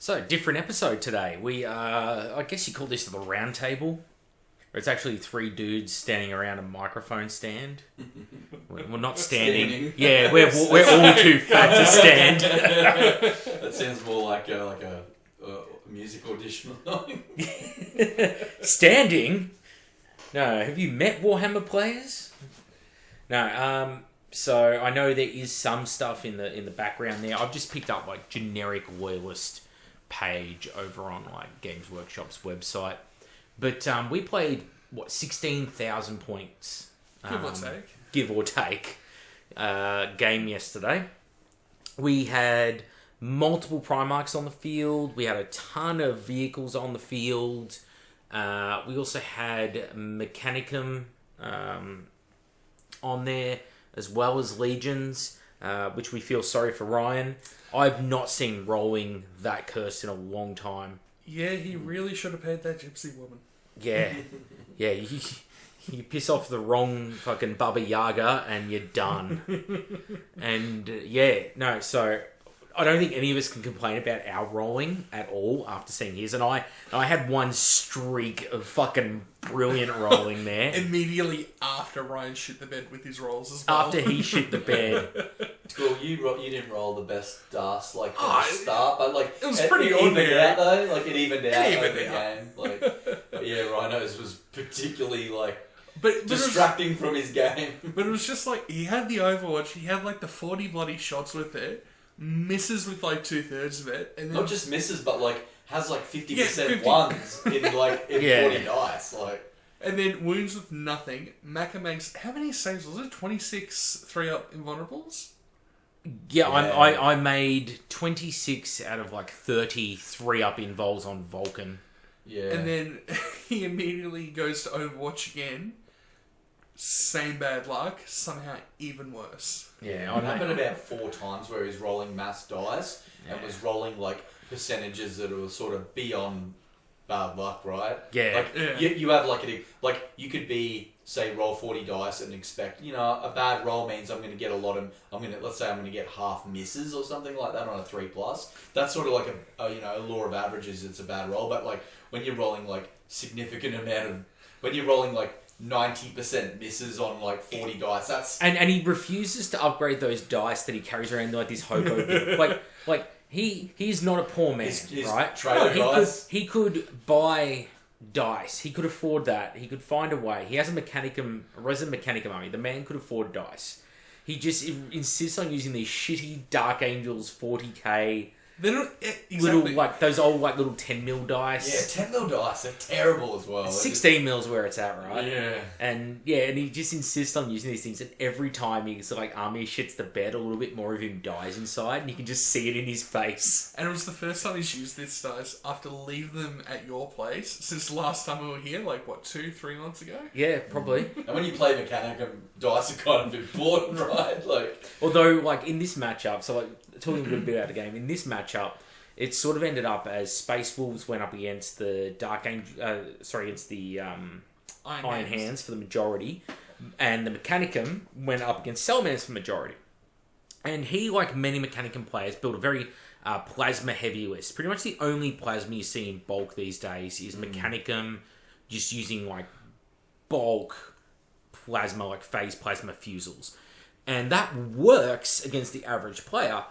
So, different episode today. We, I guess you call this the round table. Where it's actually three dudes standing around a microphone stand. We're not standing. Yeah, we're all too fat to stand. That sounds more like a music audition or something. Standing? No, have you met Warhammer players? No, so I know there is some stuff in the background there. I've just picked up like generic loyalist page over on like Games Workshop's website. But we played, 16,000 points? Give or take. Game yesterday. We had multiple Primarchs on the field. We had a ton of vehicles on the field. We also had Mechanicum on there, as well as Legions, which we feel sorry for Ryan. I've not seen rolling that cursed in a long time. Yeah, he really should have paid that gypsy woman. Yeah. Yeah, you piss off the wrong fucking Baba Yaga and you're done. And so I don't think any of us can complain about our rolling at all after seeing his. And I had one streak of fucking brilliant rolling there. Immediately after Ryan shit the bed with his rolls as well. After he shit the bed. Cool, you didn't roll the best dice from the start, but like it was pretty ordinary. Out though, like it evened out over the game. But yeah, Rhino's was particularly but distracting from his game. But it was just like he had the Overwatch, he had like the 40 bloody shots with it, misses with like 2/3 of it, and then not just misses, but like has like 50% ones in 40 dice, and then wounds with nothing. Maka makes how many saves was it? 26 3-up invulnerables. Yeah, I made 26 out of 30 3-up invols on Vulcan. Yeah. And then he immediately goes to Overwatch again. Same bad luck, somehow even worse. Yeah, it happened about 4 times where he's rolling mass dice and was rolling percentages that were sort of beyond bad luck, right? Yeah. You have you could be, say, roll 40 dice and expect, a bad roll means I'm going to get let's say I'm going to get half misses or something like that on a 3+. That's sort of like a law of averages. It's a bad roll, but when you're rolling when you're rolling 90% misses on 40 dice, that's and he refuses to upgrade those dice that he carries around this hobo bit. He's not a poor man, right? He could buy dice. He could afford that. He could find a way. He has a resident Mechanicum army. The man could afford dice. He just insists on using these shitty Dark Angels 40k. They're not little those old little 10 mil dice. Yeah, 10 mil dice. They're terrible as well. 16 mil's where it's at, right? Yeah. And he just insists on using these things, and every time he's army shits the bed, a little bit more of him dies inside, and you can just see it in his face. And it was the first time he's used this dice after leaving them at your place since last time we were here, 2-3 months ago? Yeah, probably. And when you play Mechanicum, dice are kind of important, right? Although, in this matchup, so talking a little bit about the game, in this matchup, it sort of ended up as Space Wolves went up against the against the Iron Hands for the majority, and the Mechanicum went up against Salamanders for the majority. And he, like many Mechanicum players, built a very plasma-heavy list. Pretty much the only plasma you see in bulk these days is Mechanicum, just using bulk plasma, phase plasma fusels. And that works against the average player.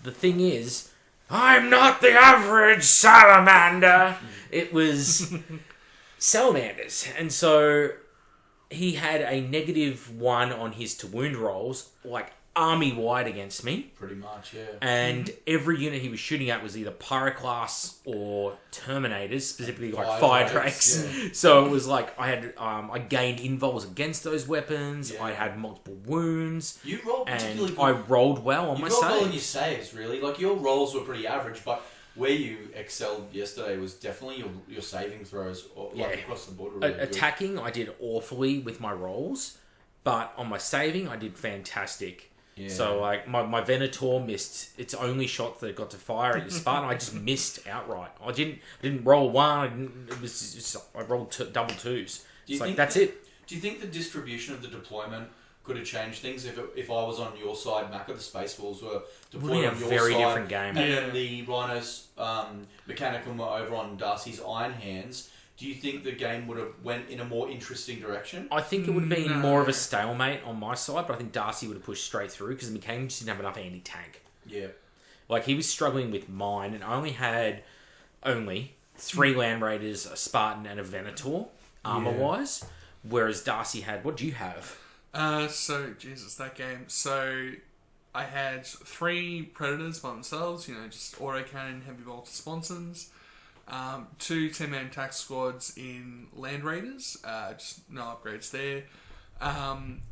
The thing is, I'm not the average salamander. It was salamanders. And so he had a -1 on his to wound rolls, army-wide against me. Pretty much, yeah. And every unit he was shooting at was either Pyroclasts or Terminators, specifically Fire Drakes. Yeah. So it was I gained invols against those weapons. Yeah. I had multiple wounds. You rolled particularly good. I rolled well on my saves. You rolled well on your saves, really. Your rolls were pretty average, but where you excelled yesterday was definitely your saving throws, across the board. Really attacking, I did awfully with my rolls, but on my saving, I did fantastic. Yeah. So my Venator missed its only shot that got to fire at the Spartan. I just missed outright. I didn't roll one. I rolled double twos. That's it. Do you think the distribution of the deployment could have changed things if I was on your side, Macca. The Space Wolves were Really deployed a on your very side, different game. and then the Rhinos Mechanicum were over on Darcy's Iron Hands. Do you think the game would have went in a more interesting direction? I think it would have been more of a stalemate on my side, but I think Darcy would have pushed straight through because the Mechanicum just didn't have enough anti-tank. Yeah. Like, he was struggling with mine and only had 3 Land Raiders, a Spartan, and a Venator, armor-wise. Whereas Darcy had... What do you have? Jesus, that game. So, I had 3 Predators by themselves, just autocannon, heavy bolter sponsons. 2 10-man attack squads in Land Raiders, just no upgrades there.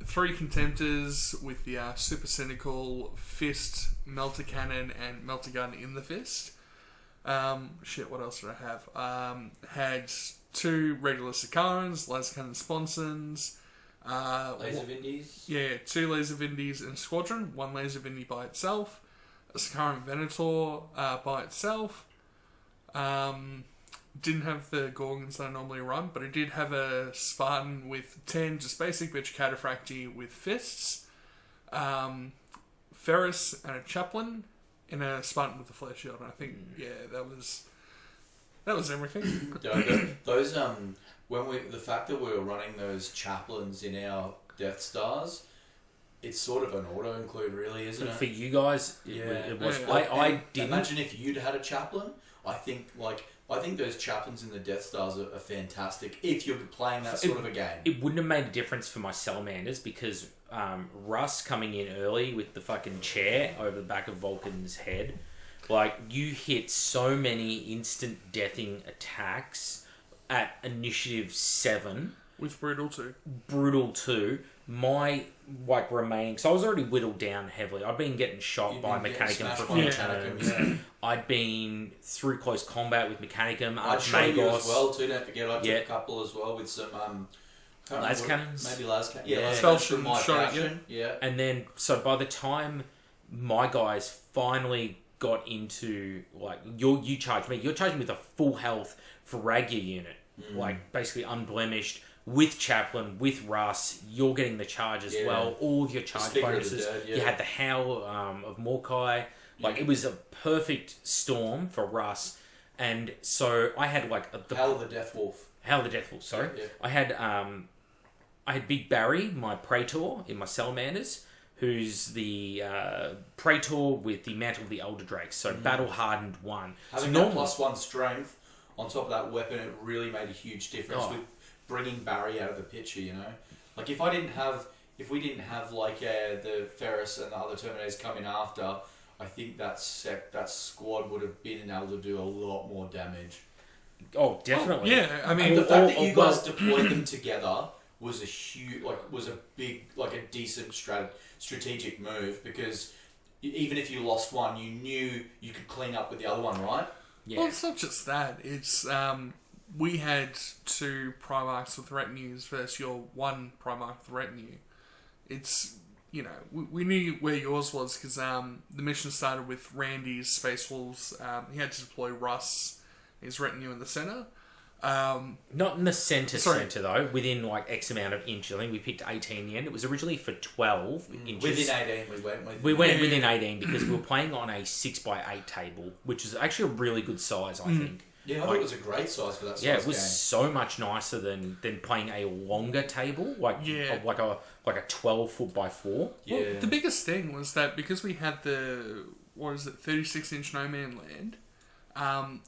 3 Contemptors with the Super Cynical, Fist, Melter Cannon, and Melter Gun in the Fist. What else did I have? Had 2 regular Sicarans, Laser Cannon Sponsons. Laser Vindies? Yeah, 2 Laser Vindies in Squadron, 1 Laser Vindy by itself, a Sicaran Venator by itself. Didn't have the Gorgons that I normally run, but I did have a Spartan with 10, just basic bitch Cataphracti with fists, Ferris and a Chaplain, and a Spartan with a Flare Shield. And I think, that was everything. Those the fact that we were running those Chaplains in our Death Stars, it's sort of an auto include, really, isn't it? For you guys, it was. Yeah. I didn't. Imagine if you'd had a Chaplain. I think those Chaplains in the Death Stars are fantastic if you're playing that sort of a game. It wouldn't have made a difference for my Salamanders because Russ coming in early with the fucking chair over the back of Vulcan's head, like, you hit so many instant deathing attacks at initiative 7 With Brutal 2. Brutal 2. My remaining, so I was already whittled down heavily. I'd been getting shot by Mechanicum for a few turns. I'd been through close combat with Mechanicum. I shot you as well too. Don't forget, I took a couple as well with some las cannons. Maybe las cannons. Yeah, Falchion shot you. Yeah. And then, so by the time my guys finally got into, like, you charged me. You're charging with a full health Faragya unit, like, basically unblemished. With Chaplain, with Russ, you're getting the charge as well. All of your charge bonuses. You had the Howl of Morkai. Like, it was a perfect storm for Russ. And so I had, like... Howl of the Death Wolf. Howl of the Death Wolf, sorry. Yeah. I had Big Barry, my Praetor, in my Salamanders, who's the Praetor with the Mantle of the Elder Drakes. So battle-hardened 1. Having that +1 strength on top of that weapon, it really made a huge difference with bringing Barry out of the picture, Like, if we didn't have like the Ferris and the other Terminators coming after, I think that squad would have been able to do a lot more damage. Oh, definitely. I mean, the fact that you guys deployed them together was a huge, a decent strategic move, because even if you lost one, you knew you could clean up with the other one, right? Yeah. Well, it's not just that. It's we had 2 Primarchs with retinues versus your 1 Primarch with retinue. It's, we knew where yours was because the mission started with Randy's Space Wolves. He had to deploy Russ, his retinue in the centre. Not in the centre though, within like X amount of inches. I think we picked 18 in the end. It was originally for 12 inches. Within 18 we went with. We went within 18 because we were playing on a 6x8 table, which is actually a really a size, I think. Yeah, I thought it was a great size for that size. Yeah, it was so much nicer than playing a longer table, like a 12 by 4. Yeah. Well, the biggest thing was that because we had the 36-inch No Man Land,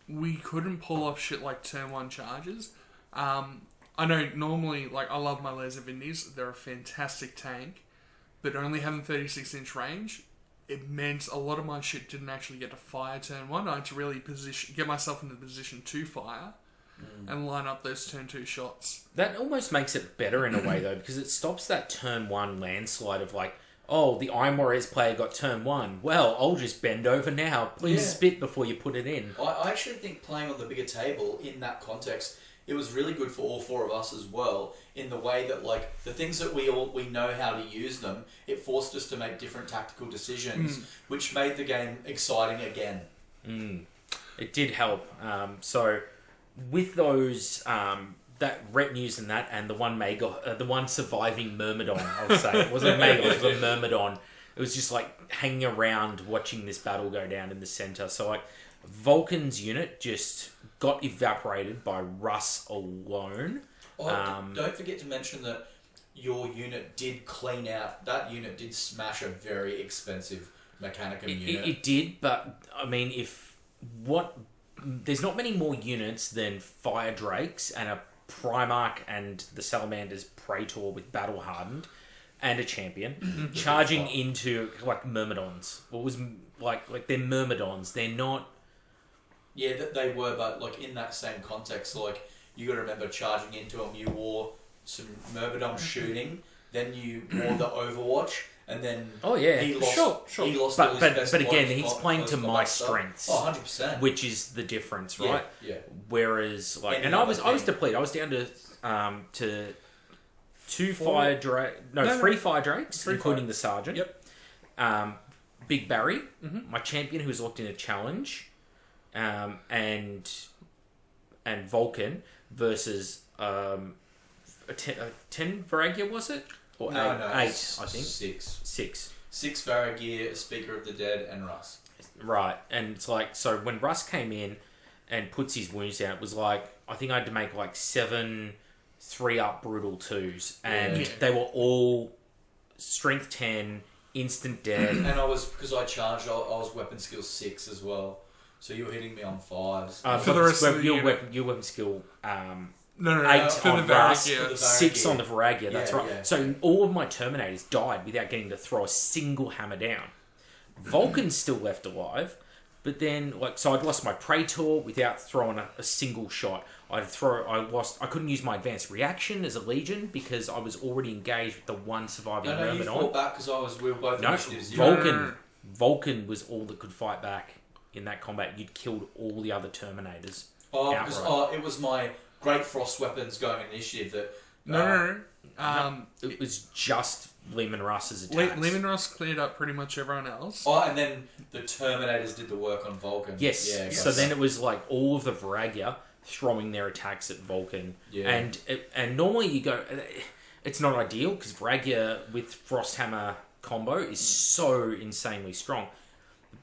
we couldn't pull off shit like turn 1 charges. I know normally, like, I love my Laser Vindies. They're a fantastic tank, but only having 36-inch range, it meant a lot of my shit didn't actually get to fire turn 1. I had to really get myself into the position to fire and line up those turn 2 shots. That almost makes it better in a way, though, because it stops that turn 1 landslide of like, oh, the Iron Warriors player got turn 1. Well, I'll just bend over now. Please spit before you put it in. I actually think playing on the bigger table in that context, it was really good for all 4 of us as well, in the way that, like, the things that we know how to use them, it forced us to make different tactical decisions, which made the game exciting again. It did help. So with those that retinues and that, and the one surviving Myrmidon, I would say. It wasn't a Magos, it was a Myrmidon. It was just like hanging around watching this battle go down in the center. So like Vulcan's unit just got evaporated by Russ alone. Don't forget to mention that your unit did clean out. That unit did smash a very expensive Mechanicum unit. It did, but I mean, there's not many more units than Fire Drakes and a Primarch and the Salamander's Praetor with Battle Hardened and a champion charging into like Myrmidons. What was like they're Myrmidons. They're not. Yeah, they were, but like in that same context, like you got to remember charging into them. You wore some Myrmidon shooting, then you wore the Overwatch. And then he lost, sure. He lost all his best but again, life, he's playing to my strengths. Oh, 100%. Which is the difference, right? Yeah. Whereas, like, and I was depleted. I was down to three Fire Drakes, including the Sergeant. Yep. Big Barry, my champion who was locked in a challenge, and Vulcan versus 10 Varagia, was it? Or no, eight, I think. Six Faragir, Speaker of the Dead, and Russ. Right, and it's like, so when Russ came in and puts his wounds down, it was like, I think I had to make like 7 3-up brutal 2s, and they were all strength 10, instant dead. And because I charged, I was weapon skill 6 as well. So you were hitting me on 5s. For the rest of your weapon skill... No, 8 for on the Russ, Varagia. 6 on the Varagia, that's right. Yeah. So all of my Terminators died without getting to throw a single hammer down. Vulcan's still left alive, but then, so I'd lost my Praetor without throwing a single shot. I couldn't use my advanced reaction as a Legion because I was already engaged with the one surviving Myrmidon. You fought back because we were both initiatives. Vulcan was all that could fight back in that combat. You'd killed all the other Terminators. Because it was my Great Frost weapons going initiative that... No. It was just Lehman Russ's attacks. Lehman Russ cleared up pretty much everyone else. And then the Terminators did the work on Vulcan. Yes. Yeah, so then it was like all of the Varagia throwing their attacks at Vulcan. Yeah. And normally you go... It's not ideal because Varagia with Frosthammer combo is so insanely strong.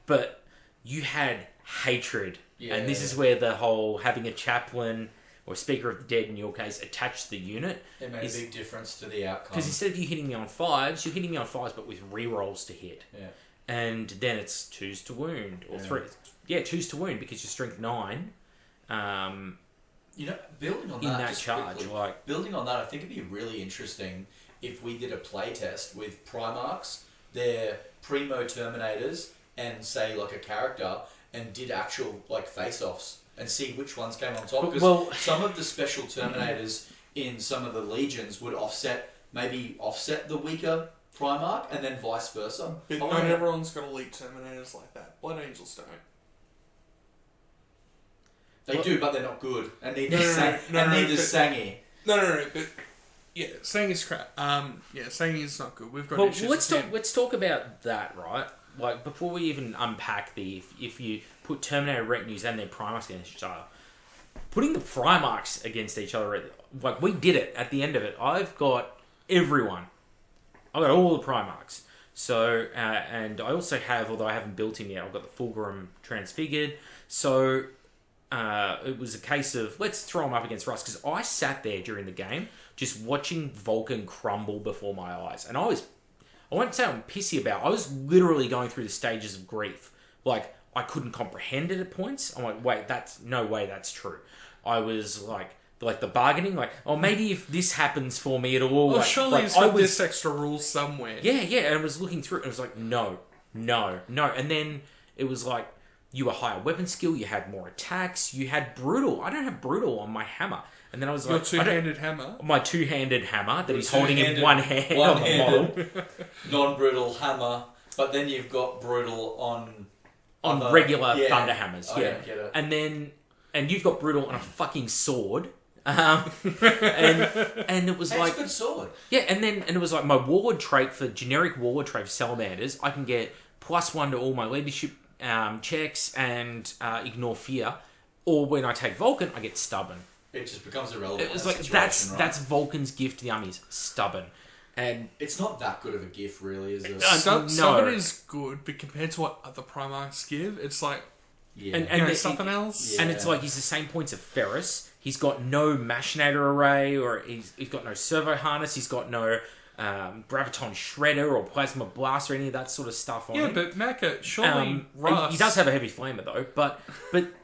But you had hatred. Yeah. And this is where the whole having a chaplain... or Speaker of the Dead, in your case, attached to the unit. It made a big difference to the outcome. Because instead of you hitting me on 5s, you're hitting me on 5s, but with rerolls to hit. Yeah. And then it's 2s to wound. Or 3... Yeah, 2s to wound, because you're strength 9. Building on that charge, quickly, building on that, I think it'd be really interesting if we did a playtest with Primarchs, their Primo Terminators, and say, like, a character, and did actual, like, face-offs. And see which ones came on top. Because some of the special Terminators in some of the Legions would offset the weaker Primarch, and then vice versa. But not everyone's got elite Terminators like that. Blood Angels don't. They do, but they're not good. And neither Sangi. No. But yeah, Sangi's crap. Sangi's not good. We've got issues. Let's talk about that, right? Like, before we even unpack if you put Terminator retinues and their Primarchs against each other, putting the Primarchs against each other, like, we did it at the end of it. I've got everyone. I've got all the Primarchs. So, and I also have, although I haven't built him yet, I've got the Fulgrim Transfigured. So, it was a case of, let's throw him up against Russ, because I sat there during the game just watching Vulcan crumble before my eyes. And I won't say I'm pissy about it. I was literally going through the stages of grief. Like, I couldn't comprehend it at points. I'm like, wait, no way that's true. I was like the bargaining, like, oh, maybe if this happens for me, it'll all... Well, surely it's got this extra rule somewhere. Yeah, and I was looking through it, and it was like, no. And then it was like, you were higher weapon skill, you had more attacks, you had brutal. I don't have brutal on my hammer. And then I was like... Your two-handed hammer? My two-handed hammer that he's holding in one hand on the model. Non-brutal hammer, but then you've got brutal on regular thunder hammers. I don't get it. And you've got brutal on a fucking sword. And it was That's a good sword. Yeah, and it was like my warlord trait for generic warlord trait for salamanders, I can get +1 to all my leadership checks and ignore fear. Or when I take Vulcan, I get stubborn. It just becomes irrelevant. It was like that's Vulcan's gift to the army is stubborn, and it's not that good of a gift, really, is it? Stubborn is good, but compared to what other Primarchs give, it's like and something else. Yeah. And it's like he's the same points of Ferris. He's got no machinator array, or he's got no servo harness. He's got no graviton shredder or plasma blast or any of that sort of stuff on him. Yeah, but Mecha, surely Russ... He does have a heavy flamer though, but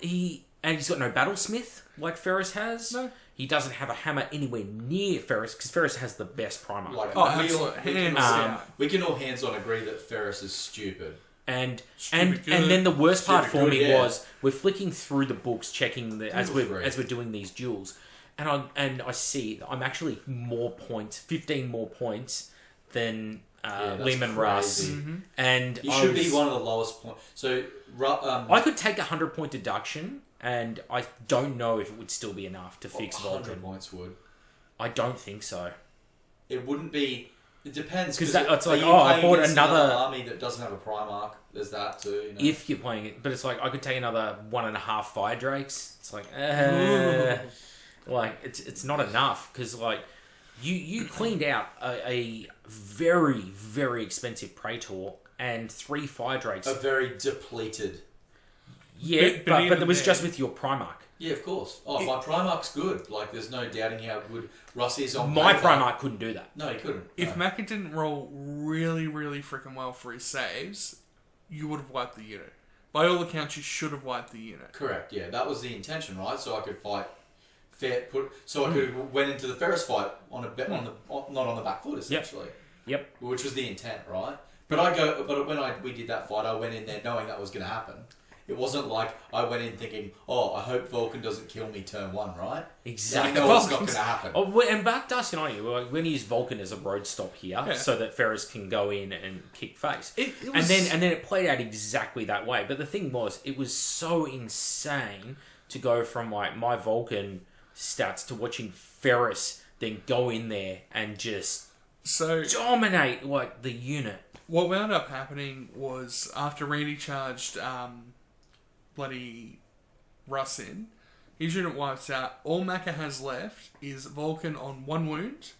he's got no battlesmith like Ferris has. No. He doesn't have a hammer anywhere near Ferris, because Ferris has the best Primarch. We can all hands on agree that Ferris is stupid. And then the worst part for me was we're flicking through the books, checking as we're doing these duels, and I see I'm actually 15 more points than Lehman Russ, and you should be one of the lowest points. So I could take 100-point deduction, and I don't know if it would still be enough to fix 100 Vulcan. points would. I don't think so. It wouldn't be. It depends, because it's like, I bought another army that doesn't have a Primarch. There's that too. You know? If you're playing it, but it's like I could take another 1.5 Fire Drakes. It's like, like it's not enough, because like you cleaned out a very, very expensive Praetor and 3 Fire Drakes. A very depleted. Yeah, but it was just with your Primarch. Yeah, of course. Oh, my Primarch's good. Like, there's no doubting how good Russ is on my paper. Primarch couldn't do that. No, he couldn't. If Macca didn't roll really, really freaking well for his saves, you would have wiped the unit. By all accounts, you should have wiped the unit. Correct. Yeah, that was the intention, right? So I could fight fair. I could went into the Ferris fight on not on the back foot, essentially. Yep. Which was the intent, right? But when we did that fight, I went in there knowing that was going to happen. It wasn't like I went in thinking, "Oh, I hope Vulcan doesn't kill me turn 1," right? Exactly. I know it's not going to happen. And back Darcy and I, we're going to use Vulcan as a road stop here, so that Ferris can go in and kick face. And then it played out exactly that way. But the thing was, it was so insane to go from like my Vulcan stats to watching Ferris then go in there and just dominate like the unit. What wound up happening was after Randy charged bloody Russ in, his unit wipes out. All Macca has left is Vulcan on 1 wound.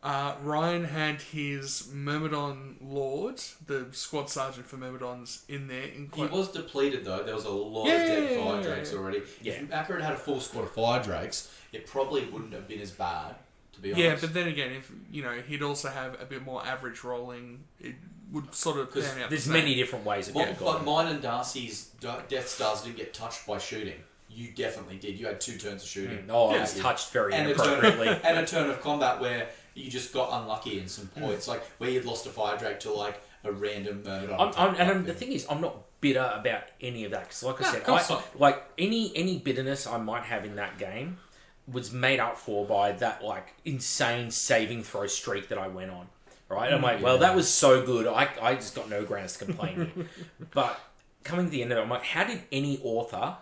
Ryan had his Myrmidon Lord, the squad sergeant for Myrmidons, in there. He was depleted though. There was a lot of dead Fire Drakes already. Yeah. If Macca had a full squad of Fire Drakes, it probably wouldn't have been as bad, to be honest. Yeah, but then again, if he'd also have a bit more average rolling, it would sort of pan out. There's many different ways of getting But mine and Darcy's Death Stars didn't get touched by shooting. You definitely did. You had 2 turns of shooting. I was touched very inappropriately. And a turn of combat where you just got unlucky in some points, like where you'd lost a Fire Drake to like a random Myrmidon. The thing is, I'm not bitter about any of that, because like I said, like any bitterness I might have in that game was made up for by that like insane saving throw streak that I went on. Right? I'm like, well, that was so good. I just got no grounds to complain here. But coming to the end of it, I'm like, how did any author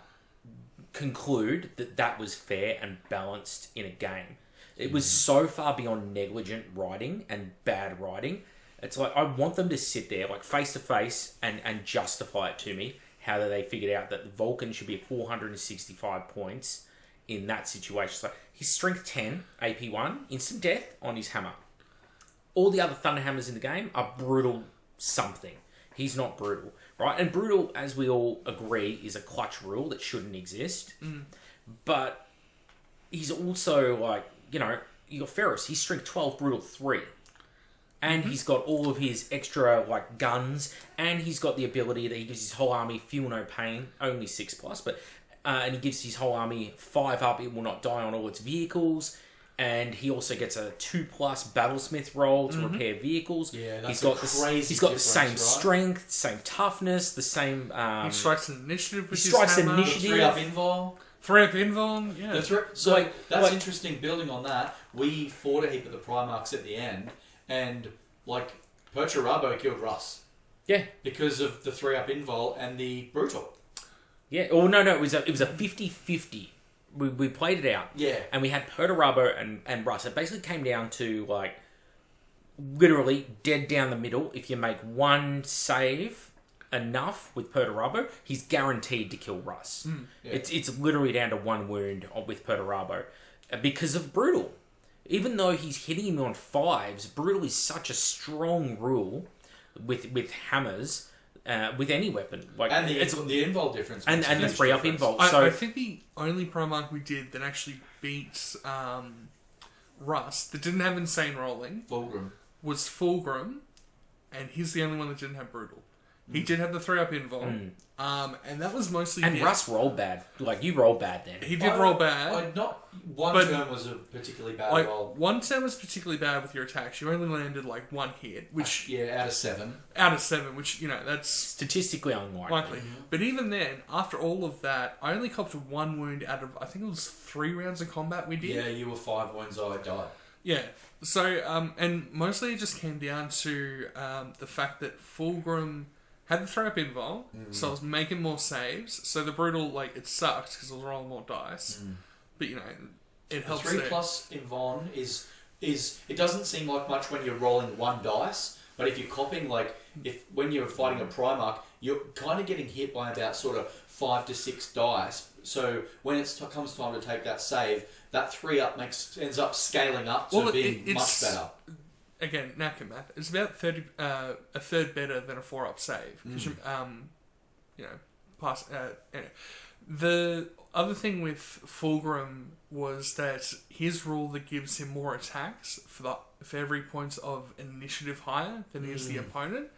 conclude that was fair and balanced in a game? It was so far beyond negligent writing and bad writing. It's like, I want them to sit there, like, face to face and justify it to me, how they figured out that Vulcan should be at 465 points in that situation. So his strength 10, AP 1, instant death on his hammer. All the other Thunderhammers in the game are brutal something. He's not brutal, right? And brutal, as we all agree, is a clutch rule that shouldn't exist. But he's also like, you got Ferris. He's strength 12, brutal 3. And he's got all of his extra like guns, and he's got the ability that he gives his whole army feel no pain, only 6+, but and he gives his whole army 5 up, it will not die on all its vehicles. And he also gets a 2+ battlesmith roll to repair vehicles. Yeah, he's got the same strength, same toughness, the same. He strikes an initiative with his hammer. Initiative. 3 up invul. 3 up invul. Yeah. That's interesting. Building on that, we fought a heap of the Primarchs at the end, and like Perturabo killed Russ. Yeah. Because of the 3 up invul and the brutal. Yeah. Oh no, it was a 50-50. We played it out. Yeah. And we had Perturabo and Russ. It basically came down to, like, literally dead down the middle. If you make 1 save enough with Perturabo, he's guaranteed to kill Russ. Yeah. It's literally down to 1 wound with Perturabo because of Brutal. Even though he's hitting him on 5s, Brutal is such a strong rule with hammers, with any weapon. Like, and the invul difference. And the 3-up invul. I think the only Primarch we did that actually beat Russ, that didn't have insane rolling, Fulgrim, was Fulgrim, and he's the only one that didn't have Brutal. He did have the 3-up invul, and that was mostly... And Russ rolled bad. Like, you rolled bad then. He did roll bad. One turn was a particularly bad roll. One turn was particularly bad with your attacks. You only landed, 1 hit, which... out of 7. Out of 7, which, that's... Statistically unlikely. But even then, after all of that, I only copped 1 wound out of, I think it was 3 rounds of combat we did. Yeah, you were 5 wounds, I died. Yeah. So, and mostly it just came down to the fact that Fulgrim had the throw-up invul, so I was making more saves. So the Brutal, it sucked because I was rolling more dice. But, it helps. 3+ in Von is it doesn't seem like much when you're rolling 1 dice, but if you're copping, when you're fighting a Primarch, you're kind of getting hit by about sort of 5 to 6 dice. So when it comes time to take that save, that 3-up ends up scaling up to being much better. Again, napkin math. It's about a third better than a 4-up save. Because anyway. The other thing with Fulgrim was that his rule that gives him more attacks for every point of initiative higher than is the opponent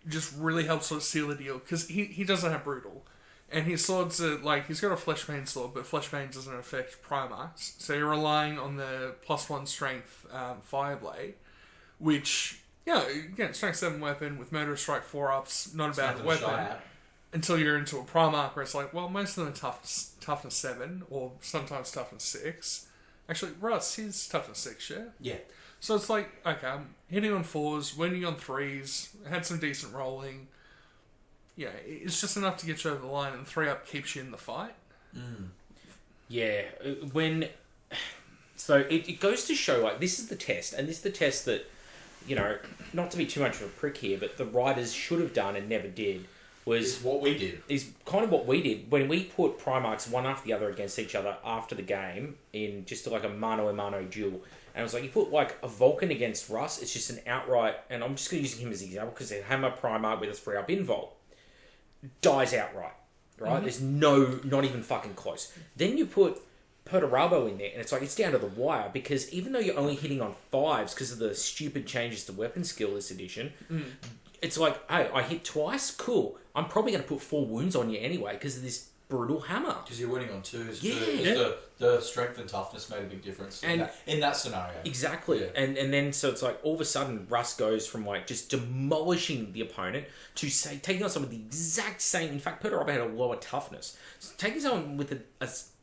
just really helps sort of seal the deal, because he doesn't have Brutal. And his swords are, he's got a Fleshbane sword, but Fleshbane doesn't affect Primarchs. So you're relying on the +1 strength Fireblade, which, again, strength 7 weapon with Murderous Strike 4-ups, not a bad weapon. Until you're into a Primarch where it's most of them are toughness 7, or sometimes toughness 6. Actually, Russ, he's toughness 6, yeah? Yeah. So it's okay, I'm hitting on 4s, winning on 3s, had some decent rolling. Yeah, it's just enough to get you over the line, and 3-up keeps you in the fight. Yeah, so it goes to show, this is the test, and this is the test that, not to be too much of a prick here, but the writers should have done and never did, is what we did. Is kind of what we did when we put Primarchs one after the other against each other after the game in just a mano-a-mano duel. And it was you put a Vulcan against Russ, it's just an outright, and I'm just going to use him as an example because they hammer Primarch with a 3-up invul. Dies outright, right? There's not even fucking close. Then you put Perturabo in there, and it's down to the wire, because even though you're only hitting on 5s because of the stupid changes to weapon skill this edition, it's hey, I hit twice, cool. I'm probably going to put 4 wounds on you anyway because of this Brutal hammer. Because you're winning on 2s. Yeah. The strength and toughness made a big difference in that scenario. Exactly. Yeah. And then so it's all of a sudden Russ goes from just demolishing the opponent to taking on someone with the exact same. In fact, Perturabo had a lower toughness. So taking someone with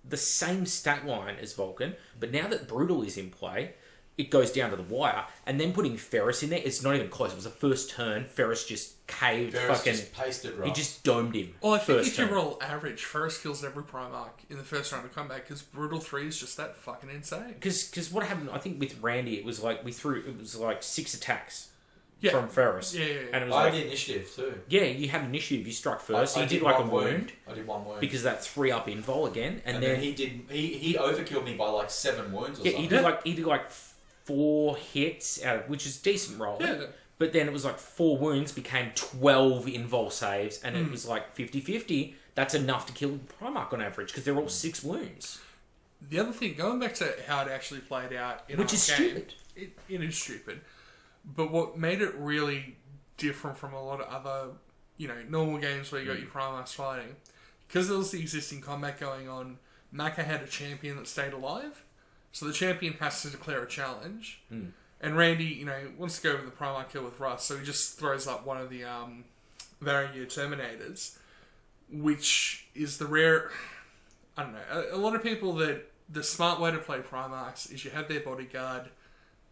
the same stat line as Vulcan, but now that Brutal is in play, it goes down to the wire. And then putting Ferris in there, it's not even close. It was the first turn. Ferris just caved. Just pasted Russ. He just domed him. Well, I think if you roll average, Ferris kills every Primarch in the first round of combat, because Brutal 3 is just that fucking insane. Because what happened, I think with Randy, it was it was 6 attacks. Yeah. From Ferris. Yeah. And it was I had the initiative too. Yeah, you had initiative. You struck first. I He did one a wound. I did 1 wound. Because that 3-up invul again. And then he did. He overkilled me by 7 wounds or something. He did 4 hits, which is decent roll. Yeah. But then it was 4 wounds became 12 invul saves, and it was 50-50. That's enough to kill Primarch on average, because they're all 6 wounds. The other thing, going back to how it actually played out in which is stupid. It is stupid. But what made it really different from a lot of other, normal games where you got your Primarchs fighting, because there was the existing combat going on, Maka had a champion that stayed alive, so the champion has to declare a challenge. And Randy, wants to go over the Primarch kill with Russ, so he just throws up one of the Varangian Terminators, which is the rare... I don't know. A lot of people the smart way to play Primarchs is you have their bodyguard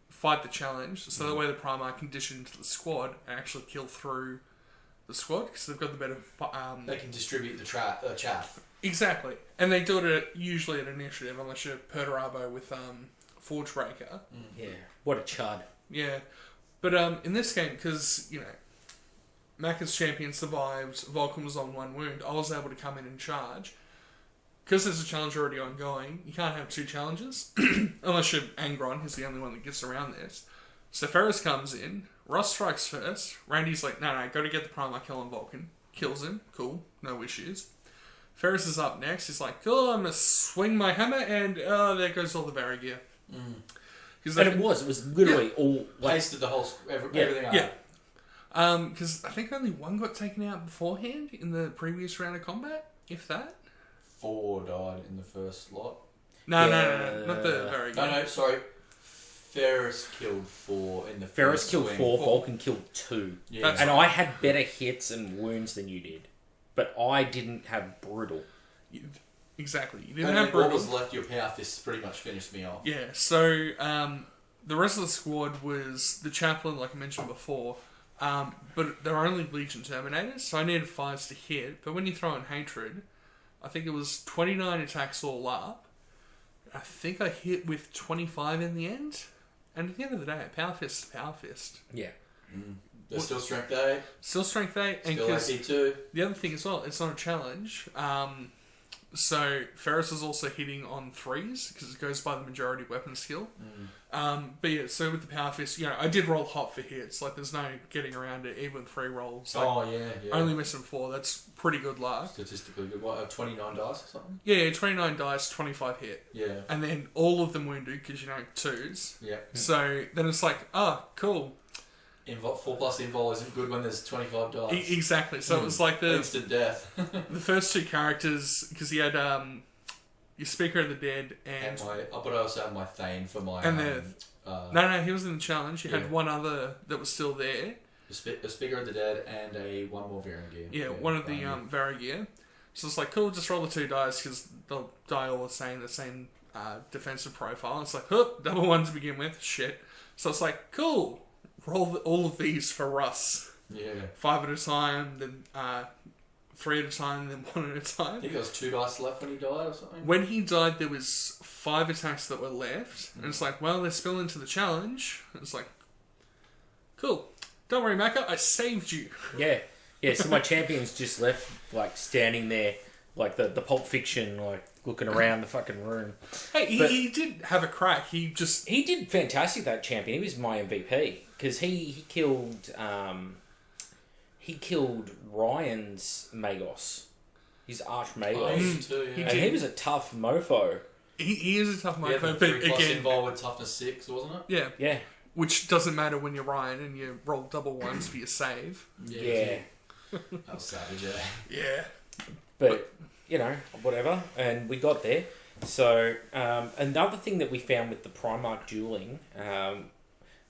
fight the challenge, so that way the Primarch can dish it into the squad and actually kill through the squad, because they've got the better... they can distribute the chaff. Exactly. And they do it usually at initiative, unless you're Perturabo with Forgebreaker. Yeah. What a chud. Yeah. But in this game, because, Macca's champion survived, Vulcan was on 1 wound, I was able to come in and charge. Because there's a challenge already ongoing, you can't have 2 challenges, unless you're Angron, who's the only one that gets around this. So Ferris comes in, Russ strikes first, Randy's like, no, got to get the Primarch kill on Vulcan. Kills him, cool, no issues. Ferris is up next, he's like, cool, I'm going to swing my hammer, and there goes all the Varigir. And it was literally all... Pasted the whole... everything out. Yeah. Because I think only 1 got taken out beforehand in the previous round of combat, if that. 4 died in the first lot. No, not the Varigir. No, sorry. Ferris killed 4 in the Ferris first killed swing. 4, Vulcan killed 2. Yeah. And I had better hits and wounds than you did. But I didn't have brutal. Exactly. You didn't And have then brutal. what was left, your power fists pretty much finished me off. Yeah, so the rest of the squad was the chaplain, like I mentioned before, but they're only Legion Terminators, so I needed 5s to hit. But when you throw in Hatred, I think it was 29 attacks all up. I think I hit with 25 in the end. And at the end of the day, Power Fist is Power Fist. Yeah. There's still Strength 8. Still Strength 8. And Still AP 2. the other thing as well, it's not a challenge. So Ferris is also hitting on 3s because it goes by the majority weapon skill. But yeah, so with the Power Fist, I did roll hot for hits. Like there's no getting around it, even with 3 rolls. Like, yeah. only missing 4. That's pretty good luck. Statistically good. What, 29 dice or something? Yeah, 29 dice, 25 hit. Yeah. And then all of them wounded because 2s. Yeah. So then it's like, cool. 4+ invol isn't good when there's 25 dice. Exactly. So it was like the Instant death. the first 2 characters, because he had your Speaker of the Dead and but I also have my Thane for my... And no, he was in the challenge. You Yeah. had one other that was still there. a Speaker of the Dead and one more Varangier. Yeah, one of the Varigir. So it's like, cool, just roll the 2 dice because they'll die all the same defensive profile. It's like, double 1 to begin with. Shit. So it's like, cool, roll all of these for Russ. Yeah. 5 at a time, then 3 at a time, then 1 at a time. I think there was 2 dice left when he died or something. When he died, there was 5 attacks that were left. And it's like, well, they're still into the challenge. And it's like, cool. Don't worry, Macca, I saved you. Yeah. Yeah, so my champion's just left, like, standing there, like the Pulp Fiction, like, looking around the fucking room. Hey, he did have a crack. He did fantastic, that champion. He was my MVP. Because he killed Ryan's Magos. His Arch Magos. Too, yeah. And he was a tough mofo. He is a tough Yeah, mofo, but but 3+ again... involved with toughness 6, wasn't it? Yeah. Yeah. Which doesn't matter when you're Ryan and you roll double 1s for your save. Yeah. That was savage, yeah. Yeah. But, whatever. And we got there. So, another thing that we found with the Primarch dueling...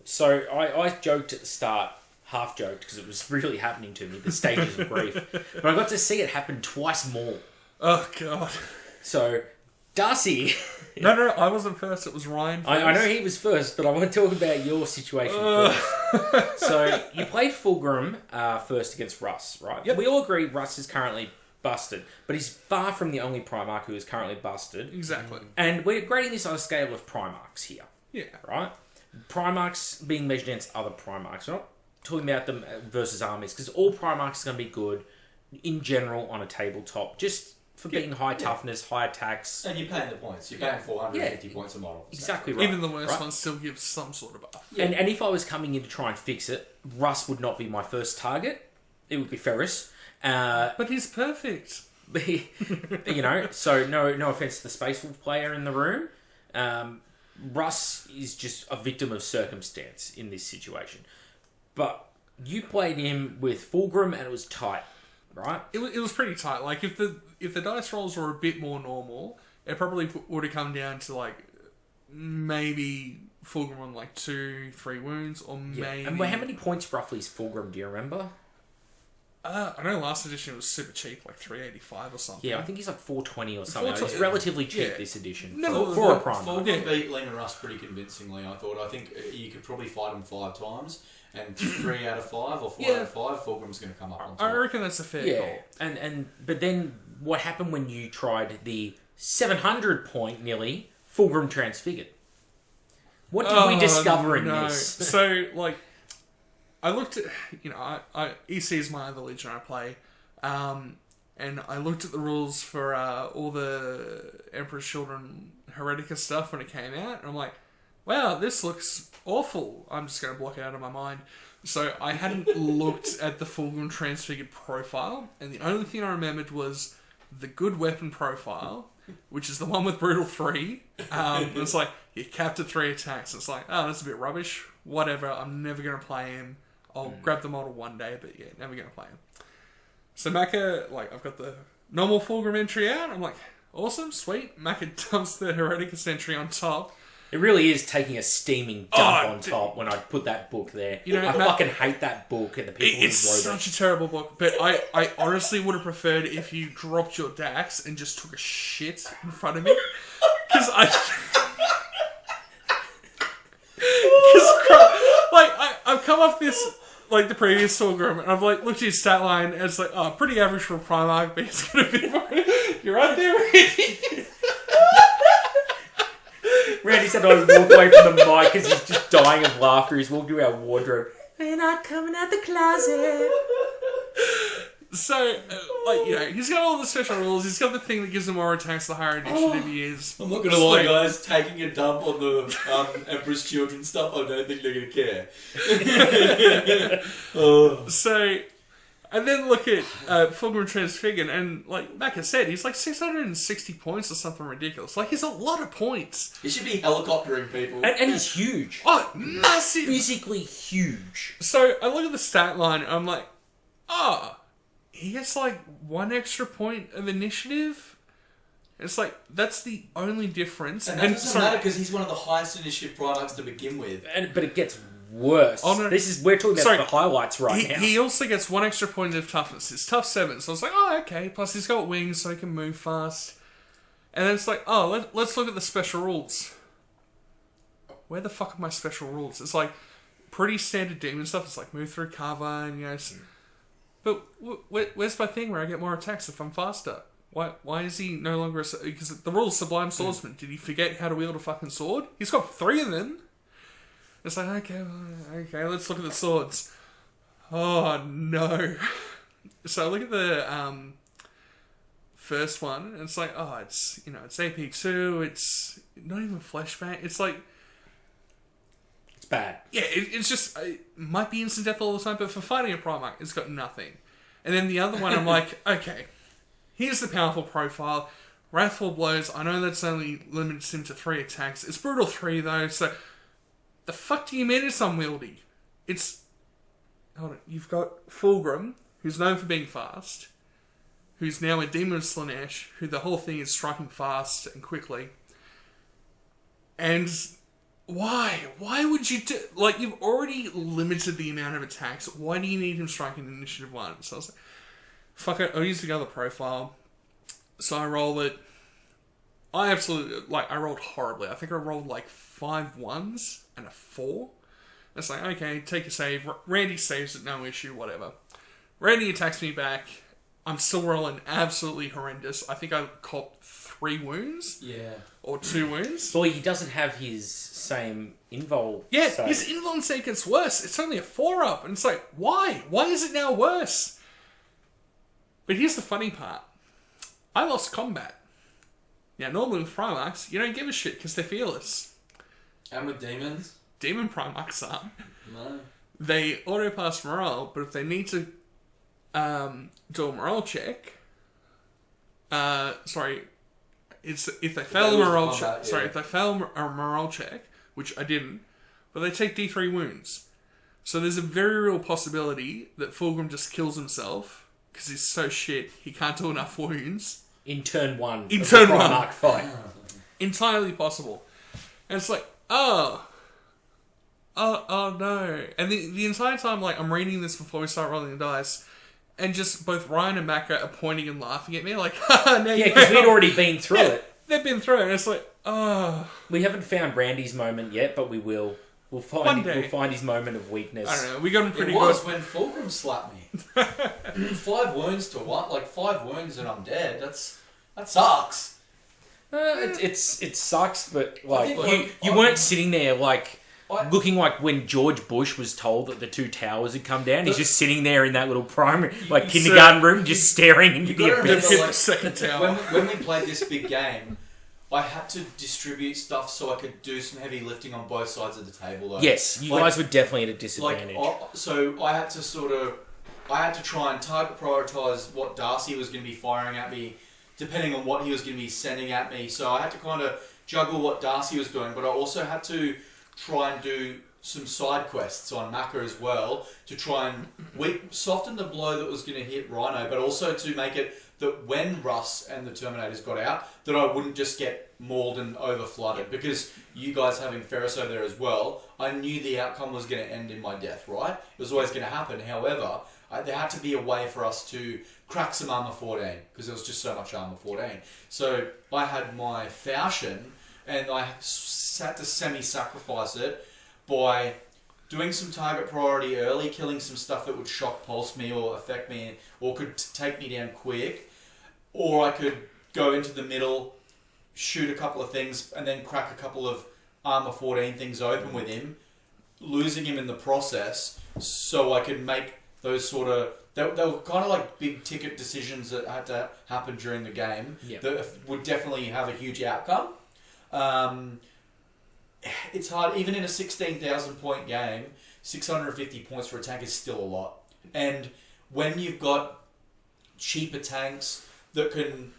so, I joked at the start, half joked, because it was really happening to me, the stages of grief. But I got to see it happen twice more. Oh, God. So, Darcy... No, I wasn't first. It was Ryan first. I know he was first, but I want to talk about your situation first. So, you played Fulgrim first against Russ, right? Yep. We all agree Russ is currently busted, but he's far from the only Primarch who is currently busted. Exactly. And we're grading this on a scale of Primarchs here. Yeah. Right? Primarchs being measured against other Primarchs. We're not talking about them versus armies, because all Primarchs are going to be good in general on a tabletop, just for being high toughness, high attacks. And you're paying the points. You're paying 450 points a model. Exactly right. Even the worst right? ones still give some sort of buff. Yeah. And if I was coming in to try and fix it, Russ would not be my first target. It would be Ferris. But he's perfect. So no offense to the Space Wolf player in the room. Russ is just a victim of circumstance in this situation. But you played him with Fulgrim and it was tight, right? It was pretty tight. Like, if the dice rolls were a bit more normal, it probably would have come down to, like, maybe Fulgrim on, like, 2-3 wounds, or maybe... And how many points roughly is Fulgrim, do you remember? I know last edition was super cheap, like 385 or something. Yeah, I think he's like 420 or something. 420. It's relatively cheap, Yeah. this edition. No, for a Primarch. Fulgrim beat Lena Russ pretty convincingly, I thought. I think you could probably fight him 5 times, and 3 out of 5 or 4 out of 5, Fulgrim's going to come up on top. I reckon that's a fair call. But then what happened when you tried the 700 point nearly Fulgrim Transfigured? What did we discover in this? So, like, I looked at, EC is my other Legion I play, and I looked at the rules for all the Emperor's Children Heretica stuff when it came out, and I'm like, wow, this looks awful. I'm just going to block it out of my mind. So I hadn't looked at the Fulgrim Transfigured profile, and the only thing I remembered was the good weapon profile, which is the one with Brutal 3. It's like, you capped at 3 attacks. It's like, oh, that's a bit rubbish. Whatever, I'm never going to play him. I'll grab the model one day, but yeah, never going to play him. So Maka, I've got the normal Fulgrim entry out. I'm like, awesome, sweet. Maka dumps the Heretica Sentry on top. It really is taking a steaming dump on top when I put that book there. I fucking hate that book and the people who wrote it. It's such a terrible book, but I honestly would have preferred if you dropped your Dax and just took a shit in front of me. Because I've come off this, the previous Fulgrim, and I've looked at his stat line, and it's pretty average for a Primarch, but it's going to be... You're right there, Randy. Randy said I would walk away from the mic because he's just dying of laughter. He's walking through our wardrobe. We're not coming out the closet. So, he's got all the special rules. He's got the thing that gives him more attacks the higher initiative he is. I'm not going to lie, guys. Taking a dump on the Emperor's Children stuff, I don't think they're going to care. So... And then look at Fulgrim Transfigured, and like I said, he's 660 points or something ridiculous. He's a lot of points. He should be helicoptering people. And he's huge. Oh, massive! Physically huge. So I look at the stat line, and I'm like, he gets 1 extra point of initiative? It's that's the only difference. And that doesn't matter because he's one of the highest initiative products to begin with. But it gets worse. Oh, no. We're talking about the highlights now. He also gets 1 extra point of toughness. It's tough 7, so I was like, oh, okay. Plus he's got wings, so he can move fast. And then it's let's look at the special rules. Where the fuck are my special rules? It's pretty standard demon stuff. It's move through cover and But where's my thing where I get more attacks if I'm faster? Why is he no longer because the rule is Sublime Swordsman. Did he forget how to wield a fucking sword? He's got 3 of them. It's okay, let's look at the swords. Oh, no. So I look at the first one, and it's it's AP2, it's not even flashback. It's bad. Yeah, it's just, it might be instant death all the time, but for fighting a Primarch, it's got nothing. And then the other one, I'm okay, here's the powerful profile. Wrathful Blows, I know that's only limits him to 3 attacks. It's Brutal 3, though, so... The fuck do you mean it's unwieldy? Hold on. You've got Fulgrim, who's known for being fast, who's now a Demon of Slanesh, who the whole thing is striking fast and quickly. And why? Why would you do... you've already limited the amount of attacks. Why do you need him striking initiative 1? So I was fuck it, I'll use the other profile. So I roll it. I absolutely... I rolled horribly. I think I rolled 5 1s and a 4. It's okay, take a save. Randy saves it, no issue, whatever. Randy attacks me back. I'm still rolling absolutely horrendous. I think I copped 3 wounds. Yeah. Or 2 wounds. Boy, he doesn't have his same invul. Yeah, his invul save gets worse. It's only a 4-up. And it's why? Why is it now worse? But here's the funny part. I lost combat. Now, normally with Primarchs, you don't give a shit because they're fearless. And with demons? Demon Primarchs aren't. No. They auto-pass morale, but if they need to do a morale check... it's if they fail a morale check... Sorry, if they fail a morale check, which I didn't, but they take D3 wounds. So there's a very real possibility that Fulgrim just kills himself, because he's so shit, he can't do enough wounds. In turn 1. In turn 1. Primarch fight. Entirely possible. And it's oh no. And the entire time, I'm reading this before we start rolling the dice, and just both Ryan and Maka are pointing and laughing at me, haha, now yeah, because we'd already been through it. They've been through it, and it's We haven't found Randy's moment yet, but we will. We'll find his moment of weakness. I don't know, we got him pretty good. It was when Fulgrim slapped me. 5 wounds to 1, 5 wounds and I'm dead. That sucks. It sucks, but you weren't sitting there looking like when George Bush was told that the two towers had come down. He's just sitting there in that little primary, kindergarten room, just staring into the abyss. Hit the second tower. When we played this big game, I had to distribute stuff so I could do some heavy lifting on both sides of the table. Though. Yes, you guys were definitely at a disadvantage. So I had to try and target prioritise what Darcy was going to be firing at me, depending on what he was going to be sending at me. So I had to kind of juggle what Darcy was doing, but I also had to try and do some side quests on Macca as well to try and soften the blow that was going to hit Rhino, but also to make it that when Russ and the Terminators got out, that I wouldn't just get mauled and over flooded. Because you guys having Ferris over there as well, I knew the outcome was going to end in my death, right? It was always going to happen. However, there had to be a way for us to crack some armor 14 because there was just so much armor 14. So I had my Falchion and I had to semi-sacrifice it by doing some target priority early, killing some stuff that would shock pulse me or affect me or could take me down quick. Or I could go into the middle, shoot a couple of things, and then crack a couple of armor 14 things open with him, losing him in the process, so I could make those sort of... They were kind of like big ticket decisions that had to happen during the game that would definitely have a huge outcome. It's hard, even in a 16,000 point game, 650 points for a tank is still a lot. And when you've got cheaper tanks that can,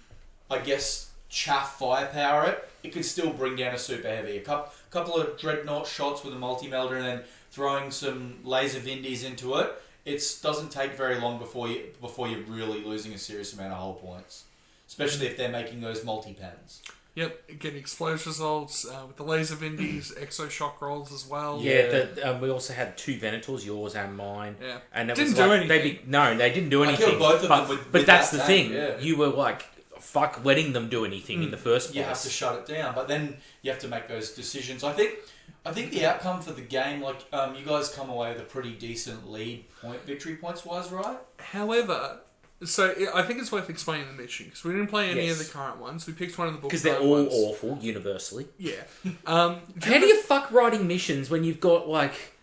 I guess, chaff firepower it can still bring down a super heavy. A couple of dreadnought shots with a multi-melter and then throwing some laser Vindies into it, it doesn't take very long before you're really losing a serious amount of hull points. Especially if they're making those multi-pens. Yep, getting explosive results with the laser Vindies, exo shock rolls as well. Yeah, we also had two Venators, yours and mine. Yeah, and it didn't was do like, anything. They didn't do anything. I killed both of them with that's that the tank, thing. yeah. You were like, fuck letting them do anything in the first place. You have to shut it down, but then you have to make those decisions. I think the outcome for the game, like you guys come away with a pretty decent lead victory points wise, right? However, so I think it's worth explaining the mission because we didn't play any of the current ones. We picked one of the books because they're all awful universally. Yeah. How do you fuck writing missions when you've got like